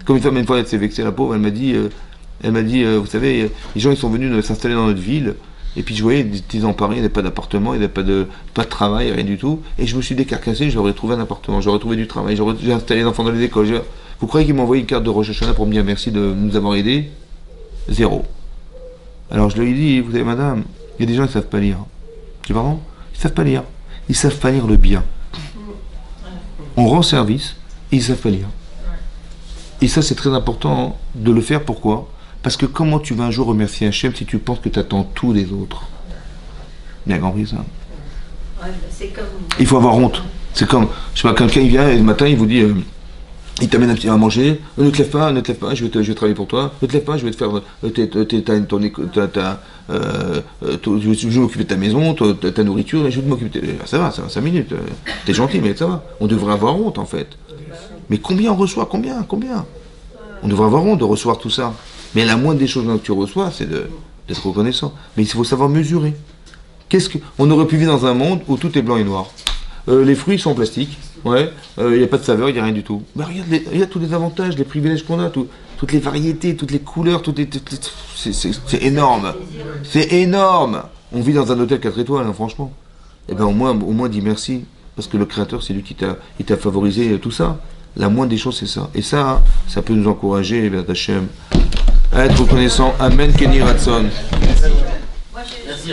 Comme une fois, elle s'est vexée, la pauvre. Elle m'a dit, vous savez, les gens ils sont venus s'installer dans notre ville. Et puis je voyais des petits emparés, il n'y avait pas d'appartement, il n'y avait pas de travail, rien du tout. Et je me suis décarcassé, j'aurais trouvé un appartement, j'aurais trouvé du travail, j'ai installé les enfants dans les écoles. Vous croyez qu'ils m'ont envoyé une carte de Rosh Hashanah pour me dire merci de nous avoir aidés? Zéro. Alors je lui ai dit, vous savez madame, il y a des gens qui ne savent pas lire. Tu vois? Ils ne savent pas lire. Ils ne savent pas lire le bien. On rend service et ils ne savent pas lire. Et ça c'est très important de le faire, pourquoi? Parce que comment tu vas un jour remercier Hachem si tu penses que tu attends tout des autres? Bien compris ça? Ouais, c'est comme... Il faut avoir honte. C'est comme, je sais pas, quelqu'un il vient et le matin il vous dit, il t'amène un petit à manger, ne te lève pas, je vais travailler pour toi, ne te lève pas, je vais te faire, je vais m'occuper de ta maison, ta nourriture, je vais m'occuper de... Ça va, 5 minutes, t'es gentil, mais ça va. On devrait avoir honte en fait. Mais combien on reçoit? Combien? On devrait avoir honte de recevoir tout ça. Mais la moindre des choses que tu reçois, c'est d'être reconnaissant. Mais il faut savoir mesurer. On aurait pu vivre dans un monde où tout est blanc et noir. Les fruits sont en plastique, ouais, il n'y a pas de saveur, il n'y a rien du tout. Mais regarde tous les avantages, les privilèges qu'on a, toutes les variétés, toutes les couleurs, c'est énorme. C'est énorme. On vit dans un hôtel 4 étoiles, hein, franchement. Eh bien au moins dis merci, parce que le Créateur, c'est lui qui t'a favorisé tout ça. La moindre des choses, c'est ça. Et ça peut nous encourager, vers Hachem, à être reconnaissant. Amen, Kenny Ratson. Moi, Merci.